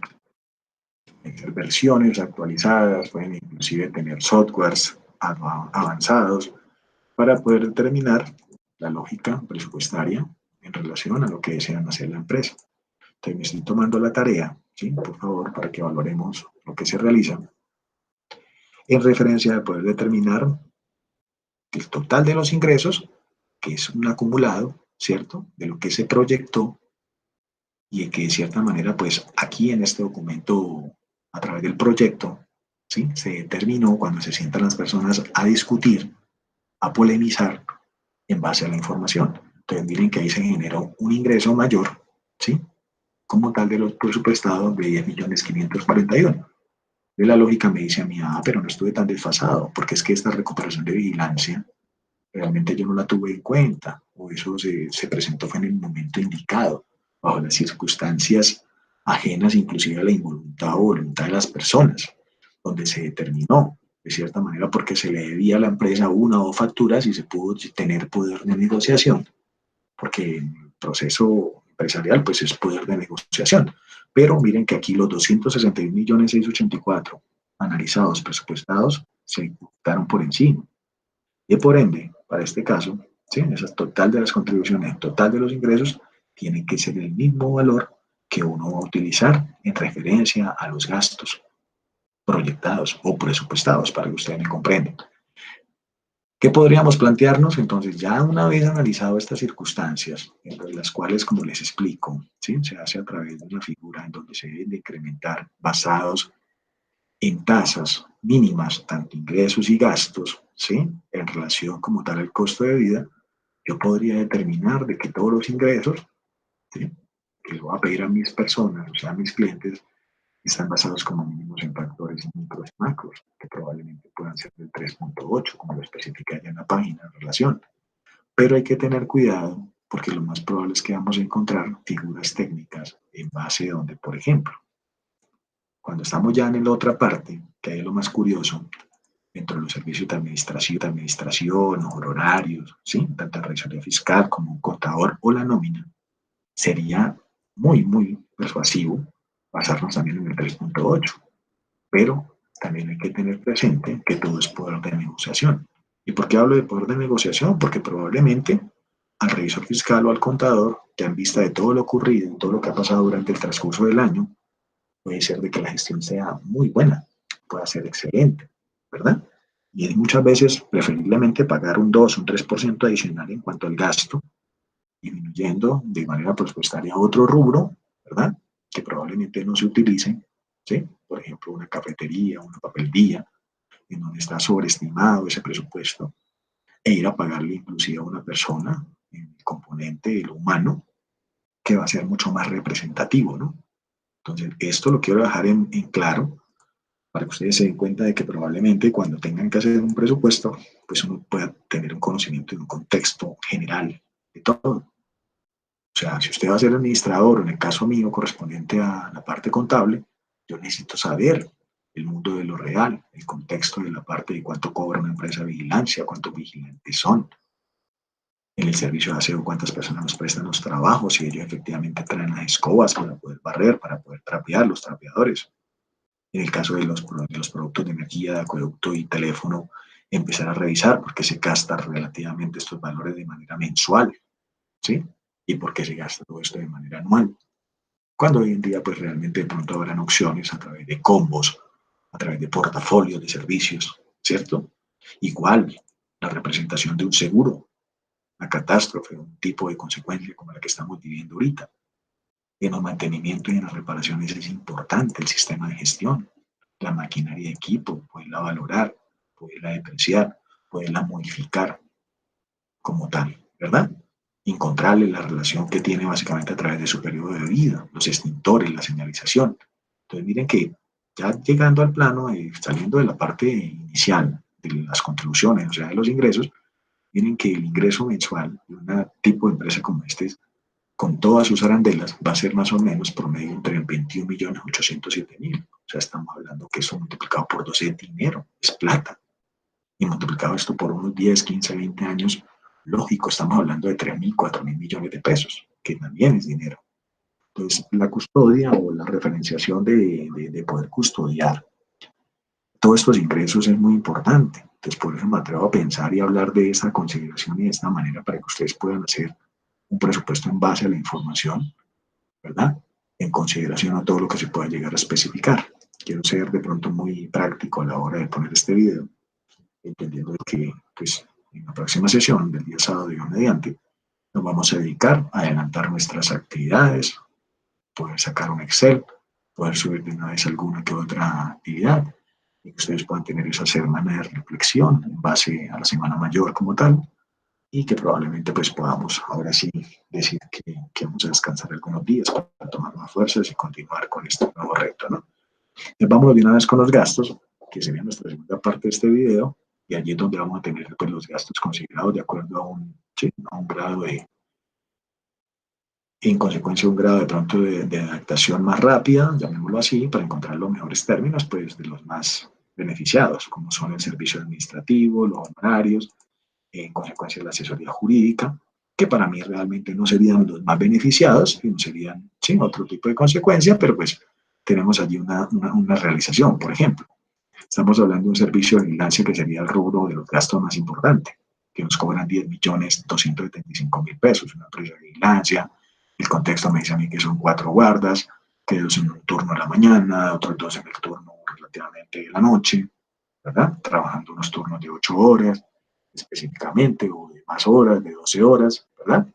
Pueden ser versiones actualizadas, pueden inclusive tener softwares avanzados para poder determinar la lógica presupuestaria en relación a lo que desean hacer la empresa. Entonces me estoy tomando la tarea, ¿sí? Por favor, para que valoremos lo que se realiza en referencia a poder determinar el total de los ingresos, que es un acumulado, ¿cierto? De lo que se proyectó y que de cierta manera, pues aquí en este documento, a través del proyecto, ¿sí? Se determinó cuando se sientan las personas a discutir, a polemizar en base a la información. Entonces miren que ahí se generó un ingreso mayor, ¿sí? Como tal de los presupuestados de 10.541.000. De la lógica me dice a mí, pero no estuve tan desfasado, porque es que esta recuperación de vigilancia realmente yo no la tuve en cuenta, o eso se presentó fue en el momento indicado, bajo las circunstancias ajenas inclusive a la involuntad o voluntad de las personas, donde se determinó, de cierta manera, porque se le debía a la empresa una o dos facturas y se pudo tener poder de negociación, porque el proceso empresarial pues es poder de negociación. Pero miren que aquí los 261.684.000 analizados, presupuestados, se imputaron por encima. Y por ende, para este caso, ¿sí? Esa total de las contribuciones, total de los ingresos, tiene que ser el mismo valor que uno va a utilizar en referencia a los gastos proyectados o presupuestados, para que ustedes me comprendan. ¿Qué podríamos plantearnos? Entonces, ya una vez analizado estas circunstancias, entre las cuales, como les explico, ¿sí? Se hace a través de una figura en donde se deben de incrementar basados en tasas mínimas, tanto ingresos y gastos, ¿sí? En relación como tal al costo de vida, yo podría determinar de que todos los ingresos, ¿sí? Que le voy a pedir a mis personas, o sea, a mis clientes, están basados como mínimos en factores micros y macros, que probablemente puedan ser del 3.8, como lo especifica ya en la página en relación. Pero hay que tener cuidado, porque lo más probable es que vamos a encontrar figuras técnicas en base a donde, por ejemplo, cuando estamos ya en la otra parte, que es lo más curioso, dentro de los servicios de administración, horarios, ¿sí? Tanto la revisoría fiscal como un contador o la nómina, sería muy, muy persuasivo basarnos también en el 3.8, pero también hay que tener presente que todo es poder de negociación. ¿Y por qué hablo de poder de negociación? Porque probablemente al revisor fiscal o al contador, que en vista de todo lo ocurrido y todo lo que ha pasado durante el transcurso del año, puede ser de que la gestión sea muy buena, pueda ser excelente, ¿verdad? Y es muchas veces preferiblemente pagar un 2, un 3% adicional en cuanto al gasto, disminuyendo de manera presupuestaria otro rubro, ¿verdad? Que probablemente no se utilice, ¿sí? Por ejemplo, una cafetería, una papelería, en donde está sobreestimado ese presupuesto, e ir a pagarle inclusive a una persona, en el componente de lo humano, que va a ser mucho más representativo, ¿no? Entonces, esto lo quiero dejar en claro para que ustedes se den cuenta de que probablemente cuando tengan que hacer un presupuesto, pues uno pueda tener un conocimiento de un contexto general de todo. O sea, si usted va a ser administrador, o en el caso mío correspondiente a la parte contable, yo necesito saber el mundo de lo real, el contexto de la parte de cuánto cobra una empresa de vigilancia, cuántos vigilantes son, en el servicio de aseo, cuántas personas nos prestan los trabajos, si ellos efectivamente traen las escobas para poder barrer, para poder trapear, los trapeadores. En el caso de los productos de energía, de acueducto y teléfono, empezar a revisar por qué se gastan relativamente estos valores de manera mensual, ¿sí? Y por qué se gasta todo esto de manera anual. Cuando hoy en día, pues realmente de pronto habrán opciones a través de combos, a través de portafolios de servicios, ¿cierto? Igual, la representación de un seguro, una catástrofe, un tipo de consecuencia como la que estamos viviendo ahorita. En el mantenimiento y en las reparaciones es importante el sistema de gestión, la maquinaria de equipo, poderla valorar, poderla depreciar, poderla modificar como tal, ¿verdad? Encontrarle la relación que tiene básicamente a través de su periodo de vida, los extintores, la señalización. Entonces miren que ya llegando al plano, saliendo de la parte inicial de las contribuciones, o sea, de los ingresos, miren que el ingreso mensual de un tipo de empresa como este, con todas sus arandelas, va a ser más o menos promedio entre 21.807.000. O sea, estamos hablando que eso multiplicado por 12 es dinero, es plata. y multiplicado esto por unos 10, 15, 20 años, lógico, estamos hablando de 3.000, 4.000 millones de pesos, que también es dinero. Entonces, la custodia o la referenciación de poder custodiar todos estos ingresos es muy importante. Entonces, por eso me atrevo a pensar y hablar de esta consideración y de esta manera para que ustedes puedan hacer un presupuesto en base a la información, ¿verdad? En consideración a todo lo que se pueda llegar a especificar. Quiero ser de pronto muy práctico a la hora de poner este video, entendiendo que pues, en la próxima sesión del día sábado, Dios mediante, nos vamos a dedicar a adelantar nuestras actividades, poder sacar un Excel, poder subir de una vez alguna que otra actividad y que ustedes puedan tener esa semana de reflexión en base a la semana mayor como tal y que probablemente pues podamos ahora sí decir que vamos a descansar algunos días para tomar más fuerzas y continuar con este nuevo reto, ¿no? Entonces vámonos de una vez con los gastos, que sería nuestra segunda parte de este video, y allí es donde vamos a tener pues, los gastos considerados de acuerdo a un grado de, en consecuencia un grado de pronto de adaptación más rápida, llamémoslo así, para encontrar los mejores términos pues, de los más beneficiados, como son el servicio administrativo, los honorarios, en consecuencia la asesoría jurídica, que para mí realmente no serían los más beneficiados, sino serían sí, otro tipo de consecuencia, pero pues tenemos allí una realización, por ejemplo. Estamos hablando de un servicio de vigilancia que sería el rubro de los gastos más importantes, que nos cobran 10.275.000 pesos, una empresa de vigilancia. El contexto me dice a mí que son 4 guardas, que 2 en un turno de la mañana, otros 2 en el turno relativamente de la noche, ¿verdad? Trabajando unos turnos de 8 horas específicamente, o de más horas, de 12 horas, ¿verdad?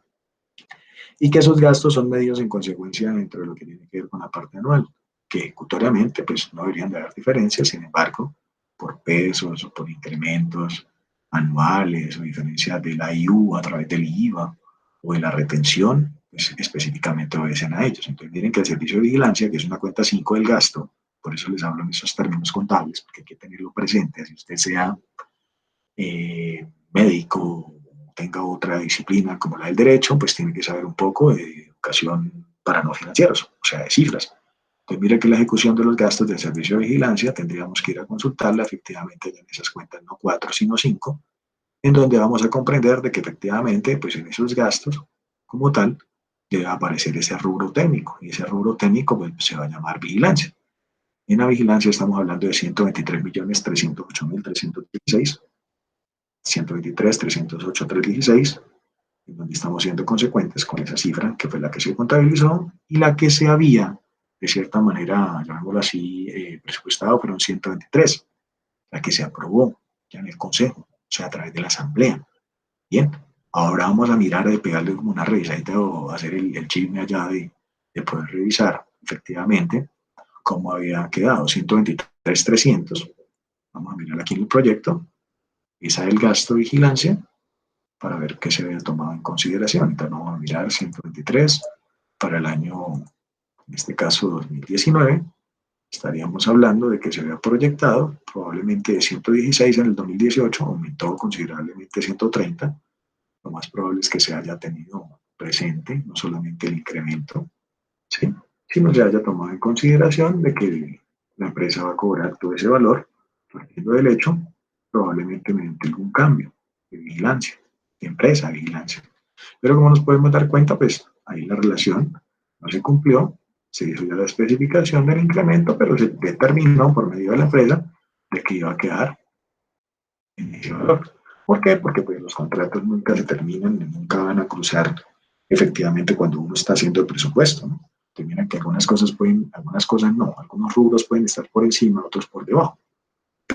Y que esos gastos son medidos en consecuencia dentro de lo que tiene que ver con la parte anual, que ejecutoriamente pues no deberían de haber diferencias, sin embargo, por pesos o por incrementos anuales o diferencias de la IU a través del IVA o de la retención, pues específicamente obedecen a ellos. Entonces miren que el servicio de vigilancia, que es una cuenta 5 del gasto, por eso les hablo en esos términos contables, porque hay que tenerlo presente, así usted sea médico, tenga otra disciplina como la del derecho, pues tiene que saber un poco de educación para no financieros, o sea, de cifras. Entonces, mire que la ejecución de los gastos del servicio de vigilancia tendríamos que ir a consultarla efectivamente en esas cuentas, no 4, sino 5, en donde vamos a comprender de que efectivamente, pues en esos gastos, como tal, debe aparecer ese rubro técnico, y ese rubro técnico pues, se va a llamar vigilancia. En la vigilancia estamos hablando de 123.308.316, 123, 308, 316, en donde estamos siendo consecuentes con esa cifra que fue la que se contabilizó y la que se había, de cierta manera, llamémoslo así, presupuestado fueron 123, la que se aprobó ya en el Consejo, o sea, a través de la Asamblea. Bien, ahora vamos a mirar de pegarle como una revisadita o hacer el chisme allá de poder revisar efectivamente cómo había quedado, 123, 300. Vamos a mirar aquí en el proyecto, esa es el gasto de vigilancia, para ver qué se había tomado en consideración. Entonces vamos a mirar 123 para el año, en este caso 2019, estaríamos hablando de que se había proyectado probablemente de 116 en el 2018, aumentó considerablemente 130, lo más probable es que se haya tenido presente no solamente el incremento, ¿sí? Sino se haya tomado en consideración de que la empresa va a cobrar todo ese valor, partiendo del hecho, probablemente mediante algún cambio de vigilancia, de empresa de vigilancia. Pero como nos podemos dar cuenta, pues ahí la relación no se cumplió, se hizo ya la especificación del incremento, pero se determinó por medio de la empresa de que iba a quedar en ese valor. ¿Por qué? Porque pues, los contratos nunca se terminan, nunca van a cruzar efectivamente cuando uno está haciendo el presupuesto, ¿no? Terminan que algunas cosas pueden, algunas cosas no, algunos rubros pueden estar por encima, otros por debajo,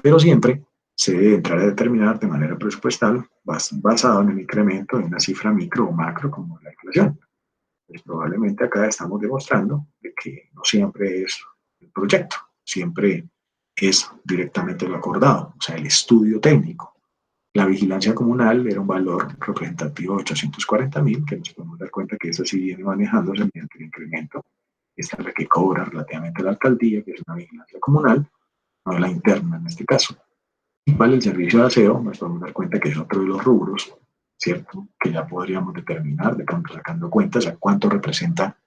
pero siempre se debe entrar a determinar de manera presupuestal basado en el incremento de una cifra micro o macro como la inflación. Pues probablemente acá estamos demostrando de que no siempre es el proyecto, siempre es directamente lo acordado, o sea, el estudio técnico. La vigilancia comunal era un valor representativo de 840.000, que nos podemos dar cuenta que eso sí viene manejándose mediante el incremento. Esta es la que cobra relativamente la alcaldía, que es una vigilancia comunal, no la interna en este caso. Igual el servicio de aseo, nos podemos dar cuenta que es otro de los rubros, ¿cierto? Que ya podríamos determinar, de pronto sacando cuentas, a cuánto representa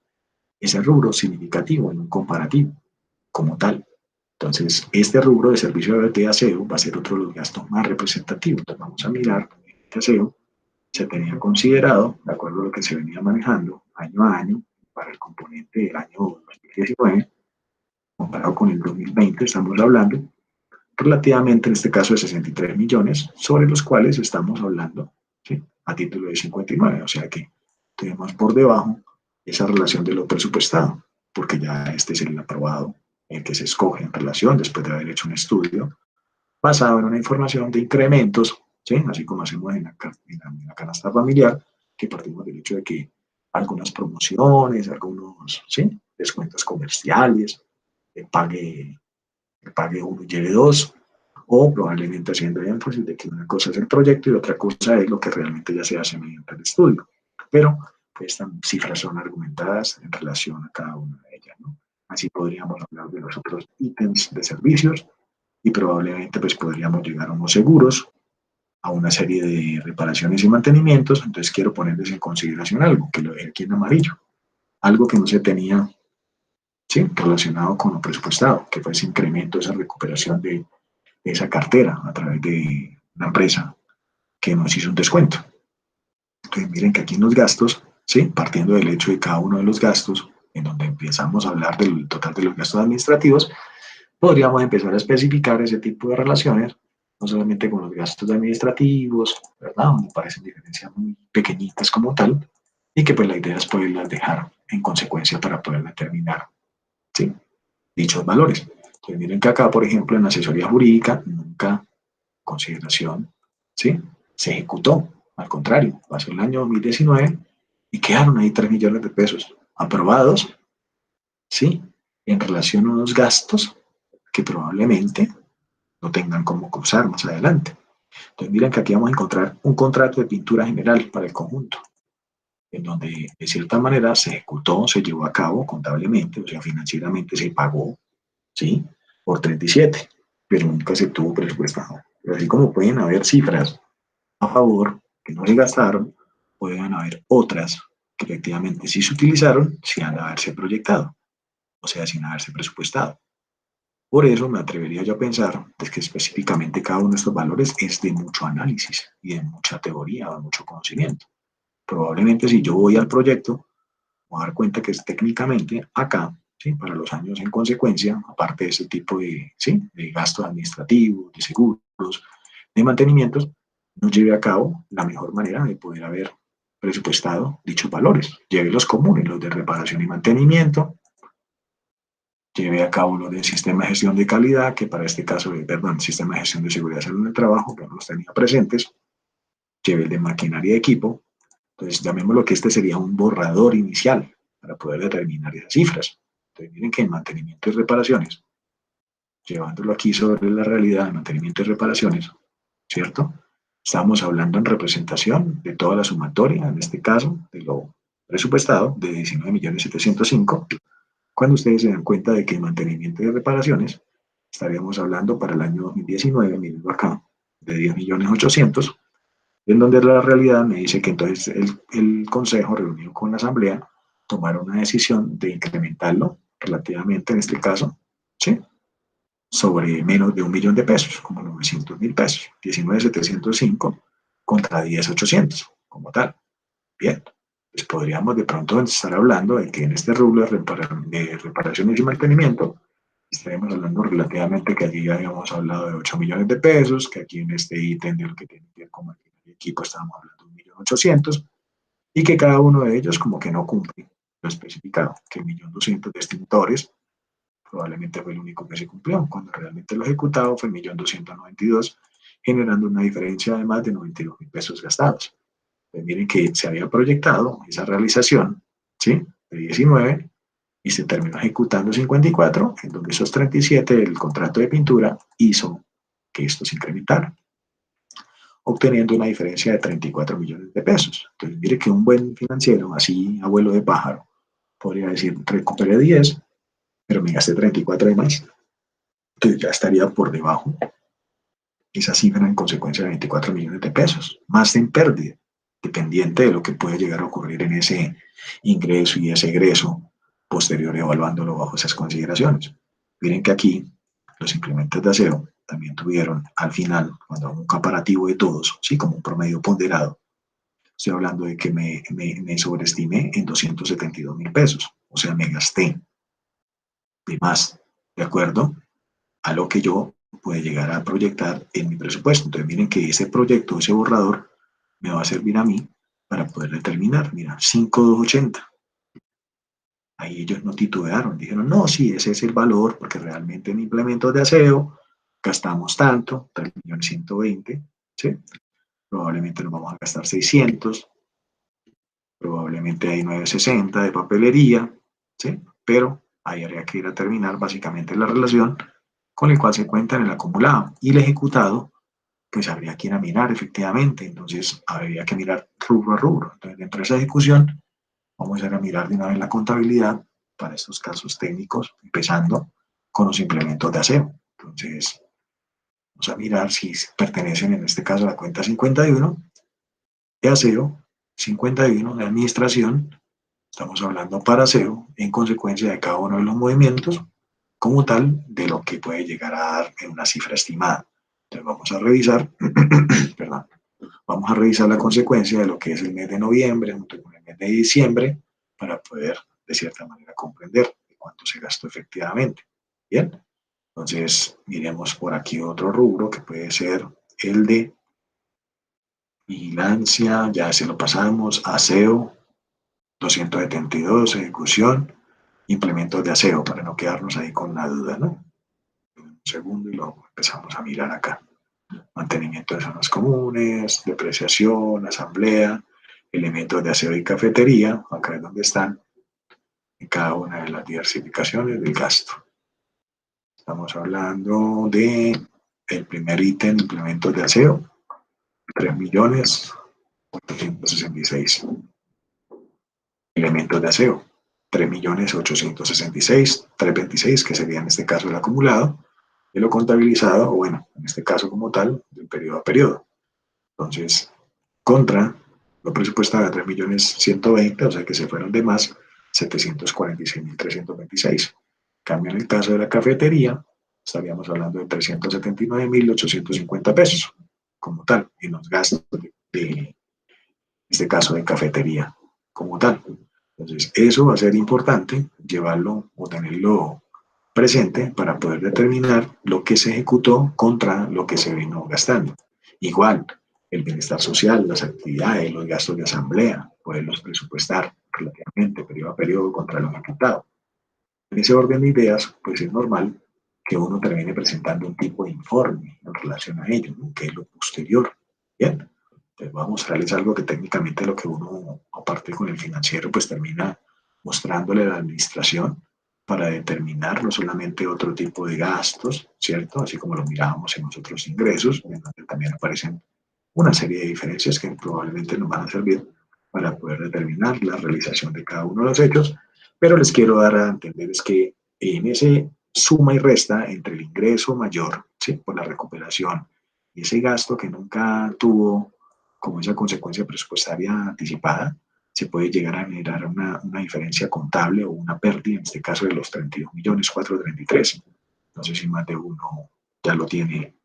ese rubro significativo en un comparativo como tal. Entonces, este rubro de servicio de aseo va a ser otro de los gastos más representativos. Entonces, vamos a mirar este aseo se tenía considerado, de acuerdo a lo que se venía manejando año a año, para el componente del año 2019, comparado con el 2020, estamos hablando relativamente, en este caso, de 63 millones, sobre los cuales estamos hablando, ¿sí?, a título de 59, o sea que tenemos por debajo esa relación de lo presupuestado, porque ya este es el aprobado, el que se escoge en relación, después de haber hecho un estudio, basado en una información de incrementos, ¿sí?, así como hacemos en la canasta familiar, que partimos del hecho de que algunas promociones, algunos, ¿sí?, descuentos comerciales, pague uno y lleve dos, o probablemente haciendo énfasis de que una cosa es el proyecto y otra cosa es lo que realmente ya se hace mediante el estudio. Pero pues estas cifras son argumentadas en relación a cada una de ellas, ¿no? Así podríamos hablar de los otros ítems de servicios y probablemente pues podríamos llegar a unos seguros, a una serie de reparaciones y mantenimientos. Entonces quiero ponerles en consideración algo, que lo dejé aquí en amarillo, algo que no se tenía, ¿sí?, relacionado con lo presupuestado, que fue ese incremento, esa recuperación de esa cartera a través de una empresa que nos hizo un descuento. Entonces miren que aquí en los gastos, ¿sí?, partiendo del hecho de cada uno de los gastos, en donde empezamos a hablar del total de los gastos administrativos, podríamos empezar a especificar ese tipo de relaciones, no solamente con los gastos administrativos, ¿verdad?, donde parecen diferencias muy pequeñitas como tal, y que pues la idea es poderlas dejar en consecuencia para poder determinar, ¿sí?, dichos valores. Entonces miren que acá, por ejemplo, en asesoría jurídica, nunca consideración, ¿sí?, se ejecutó. Al contrario, pasó el año 2019 y quedaron ahí 3 millones de pesos aprobados, ¿sí?, en relación a unos gastos que probablemente no tengan cómo cruzar más adelante. Entonces miren que aquí vamos a encontrar un contrato de pintura general para el conjunto, en donde de cierta manera se ejecutó, se llevó a cabo contablemente, o sea, financieramente se pagó, ¿sí?, por 37, pero nunca se tuvo presupuestado. Pero así como pueden haber cifras a favor que no se gastaron, pueden haber otras que efectivamente sí se utilizaron sin haberse proyectado, o sea, sin haberse presupuestado. Por eso me atrevería yo a pensar pues, que específicamente cada uno de estos valores es de mucho análisis y de mucha teoría o de mucho conocimiento. Probablemente si yo voy al proyecto, me voy a dar cuenta que es técnicamente acá, ¿sí?, para los años en consecuencia, aparte de ese tipo de, ¿sí?, de gastos administrativos, de seguros, de mantenimientos, no lleve a cabo la mejor manera de poder haber presupuestado dichos valores. Lleve los comunes, los de reparación y mantenimiento, lleve a cabo lo del sistema de gestión de calidad, que para este caso, perdón, sistema de gestión de seguridad y salud en el trabajo, que no los tenía presentes, lleve el de maquinaria y equipo. Entonces, llamémoslo que este sería un borrador inicial para poder determinar esas cifras. Entonces, miren que en mantenimiento y reparaciones, llevándolo aquí sobre la realidad de mantenimiento y reparaciones, ¿cierto? Estamos hablando en representación de toda la sumatoria, en este caso, de lo presupuestado, de 19.705.000. Cuando ustedes se dan cuenta de que en mantenimiento y reparaciones estaríamos hablando para el año 2019, miren acá, de 10.800.000, en donde la realidad me dice que entonces el Consejo, reunido con la Asamblea, tomaron una decisión de incrementarlo relativamente, en este caso, ¿sí?, sobre menos de 1 millón de pesos, como 900.000 pesos, 19.705 contra 10.800, como tal. Bien, pues podríamos de pronto estar hablando de que en este rubro de reparaciones y mantenimiento, estaremos hablando relativamente que allí ya habíamos hablado de 8 millones de pesos, que aquí en este ítem de lo que tiene que ver con el equipo estábamos hablando de 1.800.000, y que cada uno de ellos como que no cumple lo especificado, que 1.200.000 de extintores probablemente fue el único que se cumplió, cuando realmente lo ejecutado fue 1.292.000, generando una diferencia de más de 92.000 pesos gastados. Pues miren que se había proyectado esa realización, ¿sí?, de 19 y se terminó ejecutando 54, en donde esos 37 del contrato de pintura hizo que esto se incrementara, obteniendo una diferencia de 34 millones de pesos. Entonces mire que un buen financiero, así abuelo de pájaro, podría decir, recuperé 10, pero me gasté 34 de más. Entonces ya estaría por debajo esa cifra en consecuencia de 24 millones de pesos, más en pérdida, dependiente de lo que puede llegar a ocurrir en ese ingreso y ese egreso posterior, evaluándolo bajo esas consideraciones. Miren que aquí Los implementos de aseo también tuvieron al final, cuando hago un comparativo de todos, sí, como un promedio ponderado, estoy hablando de que me sobreestimé en 272.000 pesos, o sea, me gasté de más, ¿de acuerdo? A lo que yo puede llegar a proyectar en mi presupuesto. Entonces miren que ese proyecto, ese borrador, me va a servir a mí para poder determinar, mira, 5,280. Ahí ellos no titubearon, dijeron, no, sí, ese es el valor, porque realmente en implementos de aseo gastamos tanto, 3.120.000, ¿sí? Probablemente nos vamos a gastar 600, probablemente hay 960 de papelería, ¿sí? Pero ahí habría que ir a terminar básicamente la relación con el cual se cuenta en el acumulado y el ejecutado, pues habría que ir a mirar efectivamente, entonces habría que mirar rubro a rubro. Entonces, dentro de esa ejecución, vamos a ir a mirar de una vez la contabilidad para estos casos técnicos, empezando con los implementos de aseo. Entonces, vamos a mirar si pertenecen en este caso a la cuenta 51 de aseo, 51 de administración, estamos hablando para aseo, en consecuencia de cada uno de los movimientos, como tal, de lo que puede llegar a dar en una cifra estimada. Entonces vamos a revisar, perdón, vamos a revisar la consecuencia de lo que es el mes de noviembre junto con el mes de diciembre para poder, de cierta manera, comprender de cuánto se gastó efectivamente. Bien, entonces miremos por aquí otro rubro que puede ser el de vigilancia, ya se lo pasamos, aseo, 272, ejecución, implementos de aseo, para no quedarnos ahí con la duda, ¿no? Un segundo y lo empezamos a mirar acá. Mantenimiento de zonas comunes, depreciación, asamblea, elementos de aseo y cafetería, acá es donde están en cada una de las diversificaciones del gasto. Estamos hablando de el primer ítem, implementos de aseo, 3.866.000. Elementos de aseo, 3.866.326, que sería en este caso el acumulado, de lo contabilizado, o bueno, en este caso como tal, del periodo a periodo. Entonces, contra lo presupuestado de 3.120.000, o sea que se fueron de más 746.326. Cambio en el caso de la cafetería, estaríamos hablando de 379.850 pesos, como tal, en los gastos de este caso de cafetería, como tal. Entonces, eso va a ser importante llevarlo o tenerlo presente para poder determinar lo que se ejecutó contra lo que se vino gastando. Igual, el bienestar social, las actividades, los gastos de asamblea, poderlos presupuestar relativamente periodo a periodo contra lo ejecutado. En ese orden de ideas, pues es normal que uno termine presentando un tipo de informe en relación a ello, ¿no? Que es lo posterior. Bien, entonces voy a mostrarles algo que técnicamente lo que uno, aparte con el financiero, pues termina mostrándole a la administración para determinar no solamente otro tipo de gastos, ¿cierto? Así como lo mirábamos en los otros ingresos, en donde también aparecen una serie de diferencias que probablemente nos van a servir para poder determinar la realización de cada uno de los hechos, pero les quiero dar a entender es que en ese suma y resta entre el ingreso mayor, ¿sí? Por la recuperación, y ese gasto que nunca tuvo como esa consecuencia presupuestaria anticipada, se puede llegar a generar una diferencia contable o una pérdida, en este caso de los 32.433.000. No sé si más de uno ya lo tiene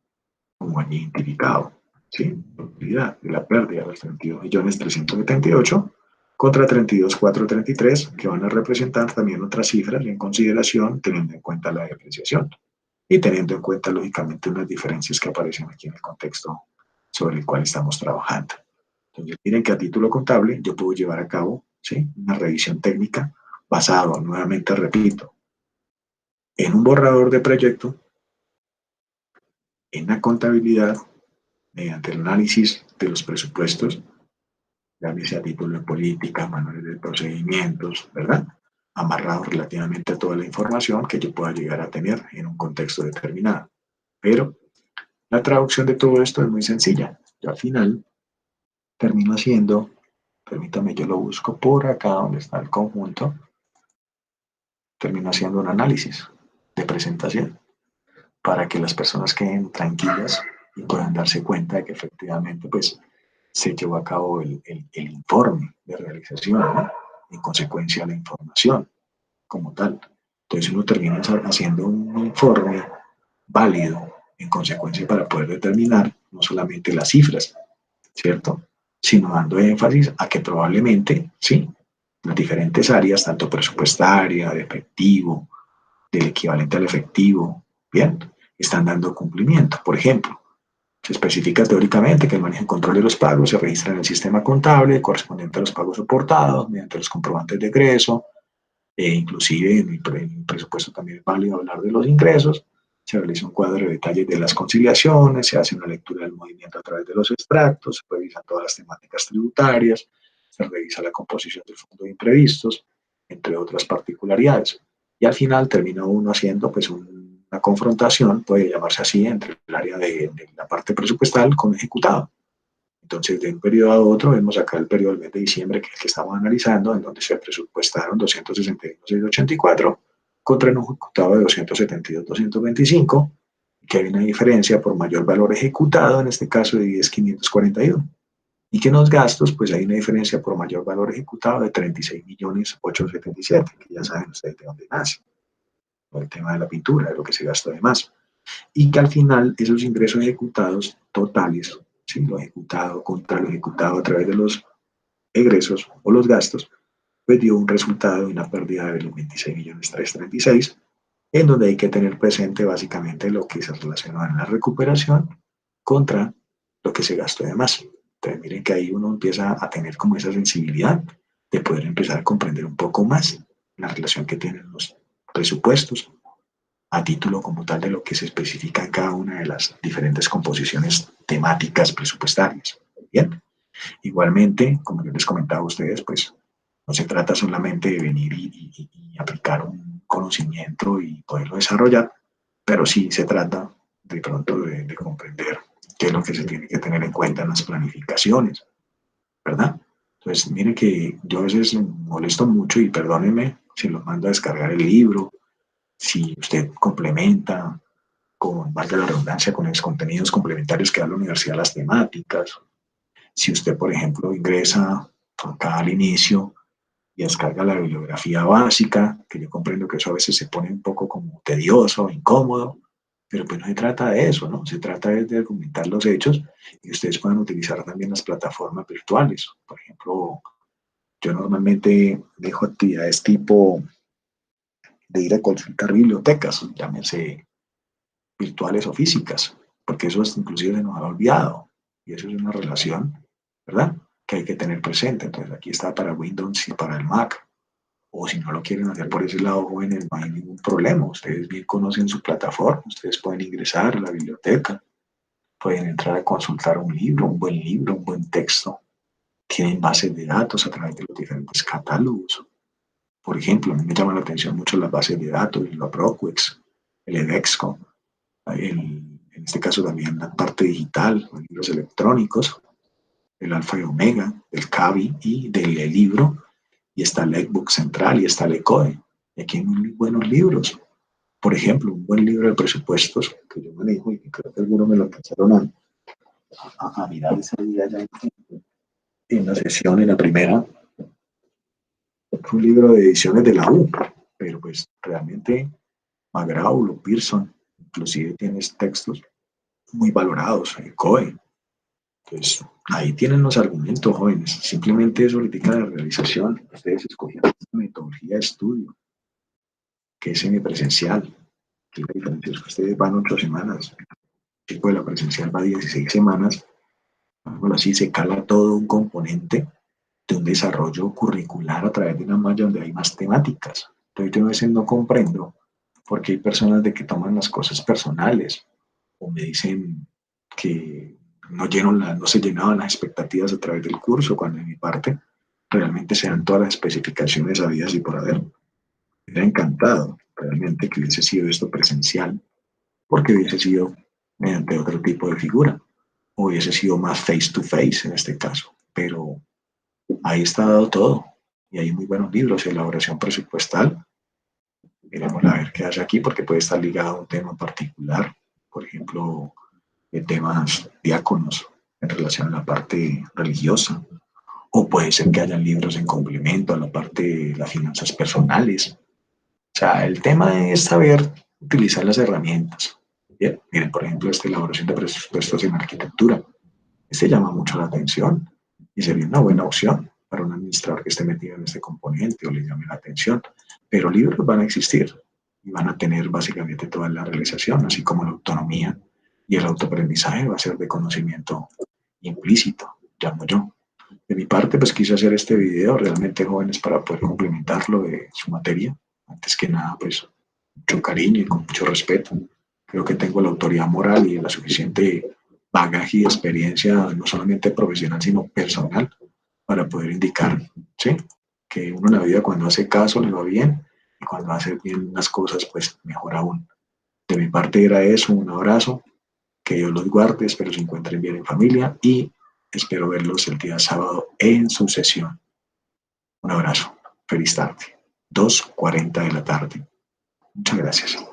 como allí identificado. ¿Sí? De la pérdida de los 32.378.000 contra 32.433, que van a representar también otras cifras en consideración, teniendo en cuenta la depreciación y teniendo en cuenta, lógicamente, unas diferencias que aparecen aquí en el contexto sobre el cual estamos trabajando. Entonces, miren que a título contable yo puedo llevar a cabo, ¿sí?, una revisión técnica basado, nuevamente repito, en un borrador de proyecto, en la contabilidad, mediante el análisis de los presupuestos, llámese a título de política, manuales de procedimientos, ¿verdad? Amarrado relativamente a toda la información que yo pueda llegar a tener en un contexto determinado. Pero la traducción de todo esto es muy sencilla. Yo al final termino haciendo, permítame, yo lo busco por acá donde está el conjunto, termino haciendo un análisis de presentación para que las personas queden tranquilas y puedan darse cuenta de que efectivamente pues se llevó a cabo el informe de realización, ¿no? En consecuencia la información como tal. Entonces uno termina haciendo un informe válido, en consecuencia, para poder determinar no solamente las cifras, ¿cierto? Sino dando énfasis a que probablemente, sí, las diferentes áreas, tanto presupuestaria, de efectivo, del equivalente al efectivo, bien, están dando cumplimiento. Por ejemplo, se especifica teóricamente que el manejo y control de los pagos se registra en el sistema contable correspondiente a los pagos soportados mediante los comprobantes de egreso, inclusive en el presupuesto también es válido hablar de los ingresos. Se realiza un cuadro de detalles de las conciliaciones, se hace una lectura del movimiento a través de los extractos, se revisan todas las temáticas tributarias, se revisa la composición del fondo de imprevistos, entre otras particularidades. Y al final termina uno haciendo pues una confrontación, puede llamarse así, entre el área de la parte presupuestal con ejecutado. Entonces, de un periodo a otro, vemos acá el periodo del mes de diciembre, que es el que estamos analizando, en donde se presupuestaron 261.684 contra un ejecutado de 272.225, que hay una diferencia por mayor valor ejecutado, en este caso de 10.541. Y que en los gastos, pues hay una diferencia por mayor valor ejecutado de 36.877, que ya saben ustedes de dónde nace, por el tema de la pintura, de lo que se gastó de más. Y que al final esos ingresos ejecutados totales, ¿sí? Lo ejecutado contra lo ejecutado a través de los egresos o los gastos, pues dio un resultado de una pérdida de los 26.336.000, en donde hay que tener presente básicamente lo que se relaciona en la recuperación contra lo que se gastó de más. Entonces miren que ahí uno empieza a tener como esa sensibilidad de poder empezar a comprender un poco más la relación que tienen los presupuestos a título como tal de lo que se especifica en cada una de las diferentes composiciones temáticas presupuestarias. Bien, igualmente, como yo les comentaba a ustedes, pues no se trata solamente de venir y aplicar un conocimiento y poderlo desarrollar, pero sí se trata de pronto de comprender qué es lo que se tiene que tener en cuenta en las planificaciones, ¿verdad? Entonces, miren que yo a veces molesto mucho y perdónenme si los mando a descargar el libro, si usted complementa con, valga la redundancia, con los contenidos complementarios que da la universidad, las temáticas. Si usted, por ejemplo, ingresa acá al inicio y descarga la bibliografía básica, que yo comprendo que eso a veces se pone un poco como tedioso, incómodo, pero pues no se trata de eso, ¿no? Se trata de argumentar los hechos y ustedes pueden utilizar también las plataformas virtuales. Por ejemplo, yo normalmente dejo actividades tipo de ir a consultar bibliotecas, llámense virtuales o físicas, porque eso hasta inclusive se nos ha olvidado. Y eso es una relación, ¿verdad? Que hay que tener presente. Entonces aquí está para Windows y para el Mac. O si no lo quieren hacer por ese lado, jóvenes, no hay ningún problema. Ustedes bien conocen su plataforma, ustedes pueden ingresar a la biblioteca, pueden entrar a consultar un libro, un buen texto, tienen bases de datos a través de los diferentes catálogos. Por ejemplo, a mí me llaman la atención mucho las bases de datos, el ProQuex, el Edexco, en este caso también la parte digital, los libros electrónicos, el Alfa y Omega, del CABI y del libro, y está el Ebook Central y está el ECODE. Y aquí hay muy buenos libros. Por ejemplo, un buen libro de presupuestos que yo manejo y que creo que algunos me lo alcanzaron a mirar ese día ya en la sesión, en la primera. Fue un libro de ediciones de la U, pero pues realmente McGraw, Pearson, inclusive tienes textos muy valorados, el COE. Entonces, ahí tienen los argumentos, jóvenes. Simplemente es ahorita la realización. Ustedes escogieron una metodología de estudio, que es semipresencial. Que la diferencia es que ustedes van 8 semanas. El tipo de la presencial va 16 semanas. Bueno, así se cala todo un componente de un desarrollo curricular a través de una malla donde hay más temáticas. Entonces, yo a veces no comprendo por qué hay personas de que toman las cosas personales o me dicen que no se llenaban las expectativas a través del curso, cuando en mi parte realmente se dan todas las especificaciones habidas y por haber. Me hubiera encantado realmente que hubiese sido esto presencial, porque hubiese sido mediante otro tipo de figura, o hubiese sido más face to face en este caso, pero ahí está dado todo, y hay muy buenos libros, elaboración presupuestal, miremos a ver qué hace aquí, porque puede estar ligado a un tema particular, por ejemplo, de temas diáconos en relación a la parte religiosa, o puede ser que hayan libros en complemento a la parte de las finanzas personales. O sea, el tema es saber utilizar las herramientas. Bien, miren, por ejemplo, esta elaboración de presupuestos en arquitectura. Este llama mucho la atención y sería una buena opción para un administrador que esté metido en este componente o le llame la atención. Pero libros van a existir y van a tener básicamente toda la realización, así como la autonomía y el autoaprendizaje va a ser de conocimiento implícito, llamo yo. De mi parte, pues quise hacer este video realmente, jóvenes, para poder complementarlo de su materia. Antes que nada, pues mucho cariño y con mucho respeto. Creo que tengo la autoridad moral y la suficiente bagaje y experiencia, no solamente profesional, sino personal, para poder indicar, ¿sí? Que uno en la vida cuando hace caso le va bien y cuando hace bien las cosas, pues mejor aún. De mi parte era eso, un abrazo, que Dios los guarde, espero se encuentren bien en familia y espero verlos el día sábado en su sesión. Un abrazo, feliz tarde, 2:40 de la tarde. Muchas gracias.